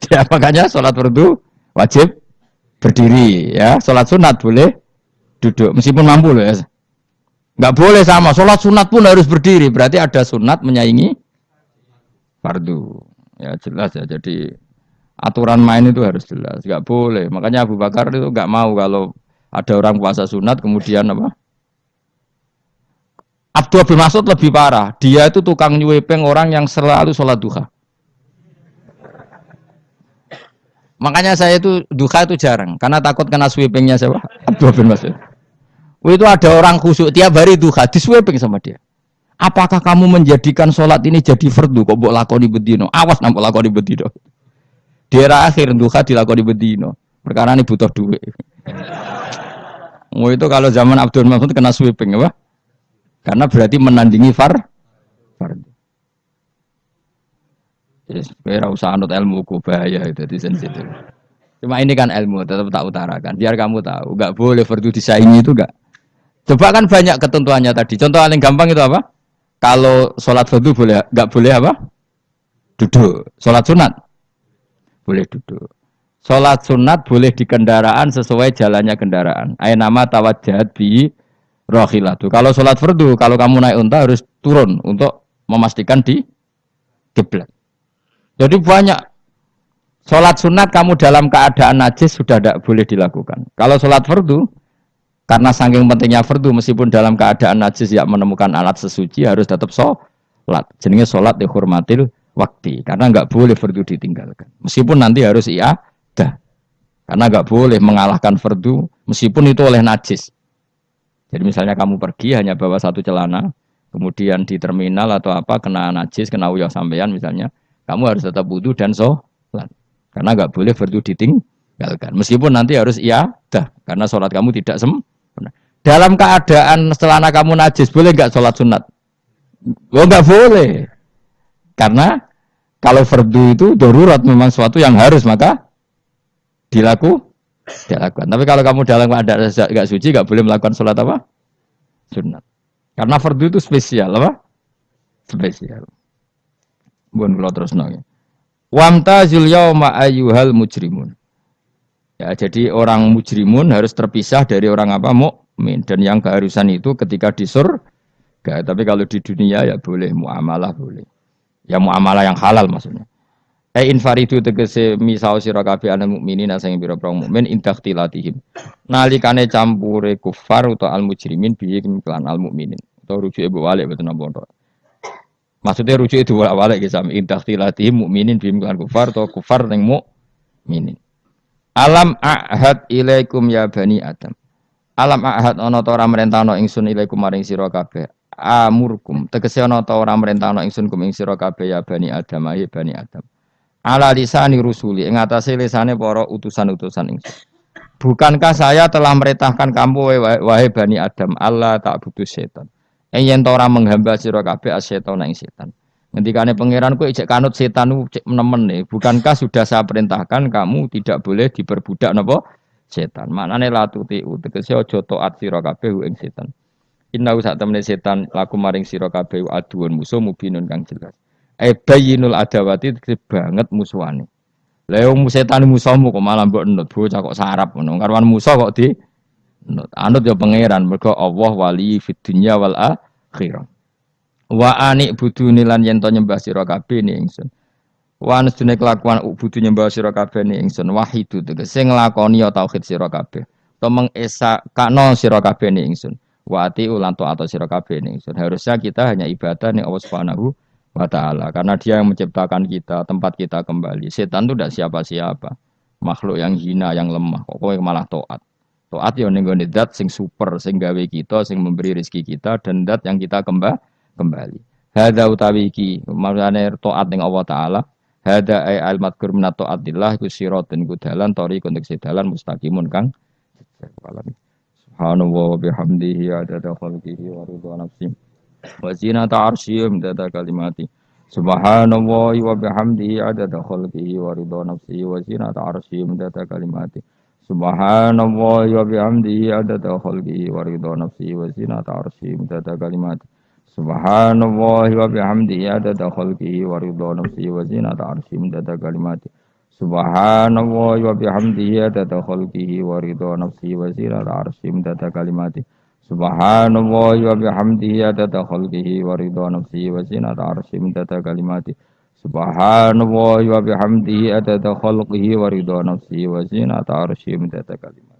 Ya makanya sholat fardu wajib berdiri ya. Sholat sunat boleh duduk meskipun mampu loh ya. Nggak boleh sama. Sholat sunat pun harus berdiri. Berarti ada sunat menyaingi fardu. Ya jelas ya. Jadi aturan main itu harus jelas. Nggak boleh. Makanya Abu Bakar itu nggak mau kalau ada orang puasa sunat kemudian apa? Abdul bin Mas'ud lebih parah. Dia itu tukang nyuwepeng orang yang selalu sholat duha. Makanya saya itu duha itu jarang karena takut kena sweepingnya siapa? Abdul bin Mas'ud. Itu ada orang khusyuk tiap hari duha disweeping sama dia. Apakah kamu menjadikan sholat ini jadi fardu? Kok mbok lakoni bedino? Awas nampak lakoni bedino. Di era akhir duha dilakoni bedino. Perkara ini butuh duit. Itu kalau zaman Abdul Mas'ud kena sweeping apa? Karena berarti menandingi fardu. Yes, kira usah anut ilmu ku bahaya itu di sensitif. Cuma ini kan ilmu tetap tak utarakan. Biar kamu tahu, enggak boleh fardu disaingi itu enggak. Coba kan banyak ketentuannya tadi. Contoh paling gampang itu apa? Kalau sholat fardu boleh, enggak boleh apa? Duduk. Sholat sunat boleh duduk. Sholat sunat boleh di kendaraan sesuai jalannya kendaraan. Nama tawajjahat bi rohilatu. Kalau sholat fardu, kalau kamu naik unta harus turun untuk memastikan di kiblat. Jadi banyak sholat sunat kamu dalam keadaan najis sudah tidak boleh dilakukan. Kalau sholat fardu Karena saking pentingnya fardu meskipun dalam keadaan najis ya menemukan alat sesuci harus tetap sholat. Jenenge sholat dihormatil waktu. Karena nggak boleh fardu ditinggalkan. Meskipun nanti harus iadah. Karena nggak boleh mengalahkan fardu meskipun itu oleh najis. Jadi misalnya kamu pergi hanya bawa satu celana, kemudian di terminal atau apa kena najis, kena uyah sampean misalnya, kamu harus tetap wudu dan sholat. Karena nggak boleh fardu ditinggalkan. Meskipun nanti harus iadah. Karena sholat kamu tidak sempurna. Dalam keadaan celana kamu najis, boleh nggak sholat sunat? Oh nggak boleh. Karena kalau fardu itu darurat memang sesuatu yang harus maka dilakukan. Tapi kalau kamu dalam keadaan nggak suci nggak boleh melakukan sholat apa? Sunat. Karena fardu itu spesial apa? Spesial. Bukan kalau terus nanya. Wamtazul yauma ayyuhal mujrimun. Ya, jadi orang mujrimun harus terpisah dari orang apa? Mukmin. Dan yang keharusan itu ketika di surga. Tapi kalau di dunia ya boleh muamalah boleh. Ya muamalah yang halal maksudnya. Infaridu tegese misau sira kabeh ana mukminin sing pira-pira mukmin indaktilatihim. Nalikane campure kufar utawa al mujrimin bihi lan al mukminin. Utawa rujuke mbok walik mboten napa. Maksudnya rujuke diwalik ge sami indaktilatihim mukminin bihi lan kufar utawa kufar ning mukminin. Alam ahad ilaikum ya bani Adam. Alam ahad ana ta ora merentano ingsun ilaikum maring sira kabeh. Amurkum tegese ana ta ora merentano ingsun kum ing sira kabeh ya bani Adam ya bani Adam. Ala lisani rusuli ing atase lisane para utusan-utusan ingsun. Bukankah saya telah merintahkan kamu wahai Bani Adam Allah tak butuh setan. Yen ora menghamba sira kabeh asetan ing setan. Ngendikane pangeran kowe ijek kanut setan cek nemen nih. Bukankah sudah saya perintahkan kamu tidak boleh diperbudak napa setan. Maknane la tuti tegese aja taat sira kabeh ing setan. Inna sak temene setan laku maring sira kabeh aduun musuh mubinun kang jelas. Bayinul adawati banget musuhane. Lah wong setan musuhmu kok malah mbok nut bocah kok sarap ngono. Karwan musuh kok di nut. Anut ya pangeran mergo Allah wali fid dunya wal akhirah. Wa ani buduni lan yen to nyembah sira kabeh ni ingsun. Wa anstune kelakuan budu nyembah sira kabeh ni ingsun wahidu tegese nglakoni ya tauhid sira kabeh. To mengesa kakno sira kabeh ni ingsun. Wa ati ulan to atau sira kabeh ni ingsun. Harusnya kita hanya ibadah ning Allah Subhanahu wa ta'ala karena dia yang menciptakan kita, tempat kita kembali. Setan itu tidak siapa-siapa, makhluk yang hina, yang lemah. Kok kowe malah taat. Taat ya ning gone zat sing super, sing gawe kita, sing memberi rezeki kita dan zat yang kita kembali. Hadza utawi iki, maksudane taat ning Allah taala. Hadza ai al madkur min taatillah iku siratun dalan thariqun dalan mustaqimun kang subhanallah wa bihamdihi adada khalqihi wa ridha nafsihi wa zinata arsyihim dada kalimati subhanallahi wa bihamdihi adada khalqihi wa ridha nafsihi wa zinata arsyihim dada kalimati subhanallahi wa bihamdihi adada khalqihi wa ridha nafsihi wa zinata arsyihim dada kalimati subhanallahi wa bihamdihi adada khalqihi wa ridha nafsihi wa zinata arsyihim dada kalimati subhanallahi wa bihamdihi adada khalqihi wa ridha nafsihi wa zinata arsyihim dada kalimati subhanallahi wa bihamdihi adada khalqihi wa ridha nafsihi wa zinata arsyihim dada kalimati subhanallahi wa bihamdihi adada khalqihi wa ridha nafsihi wa zinata arsyihim dada kalimati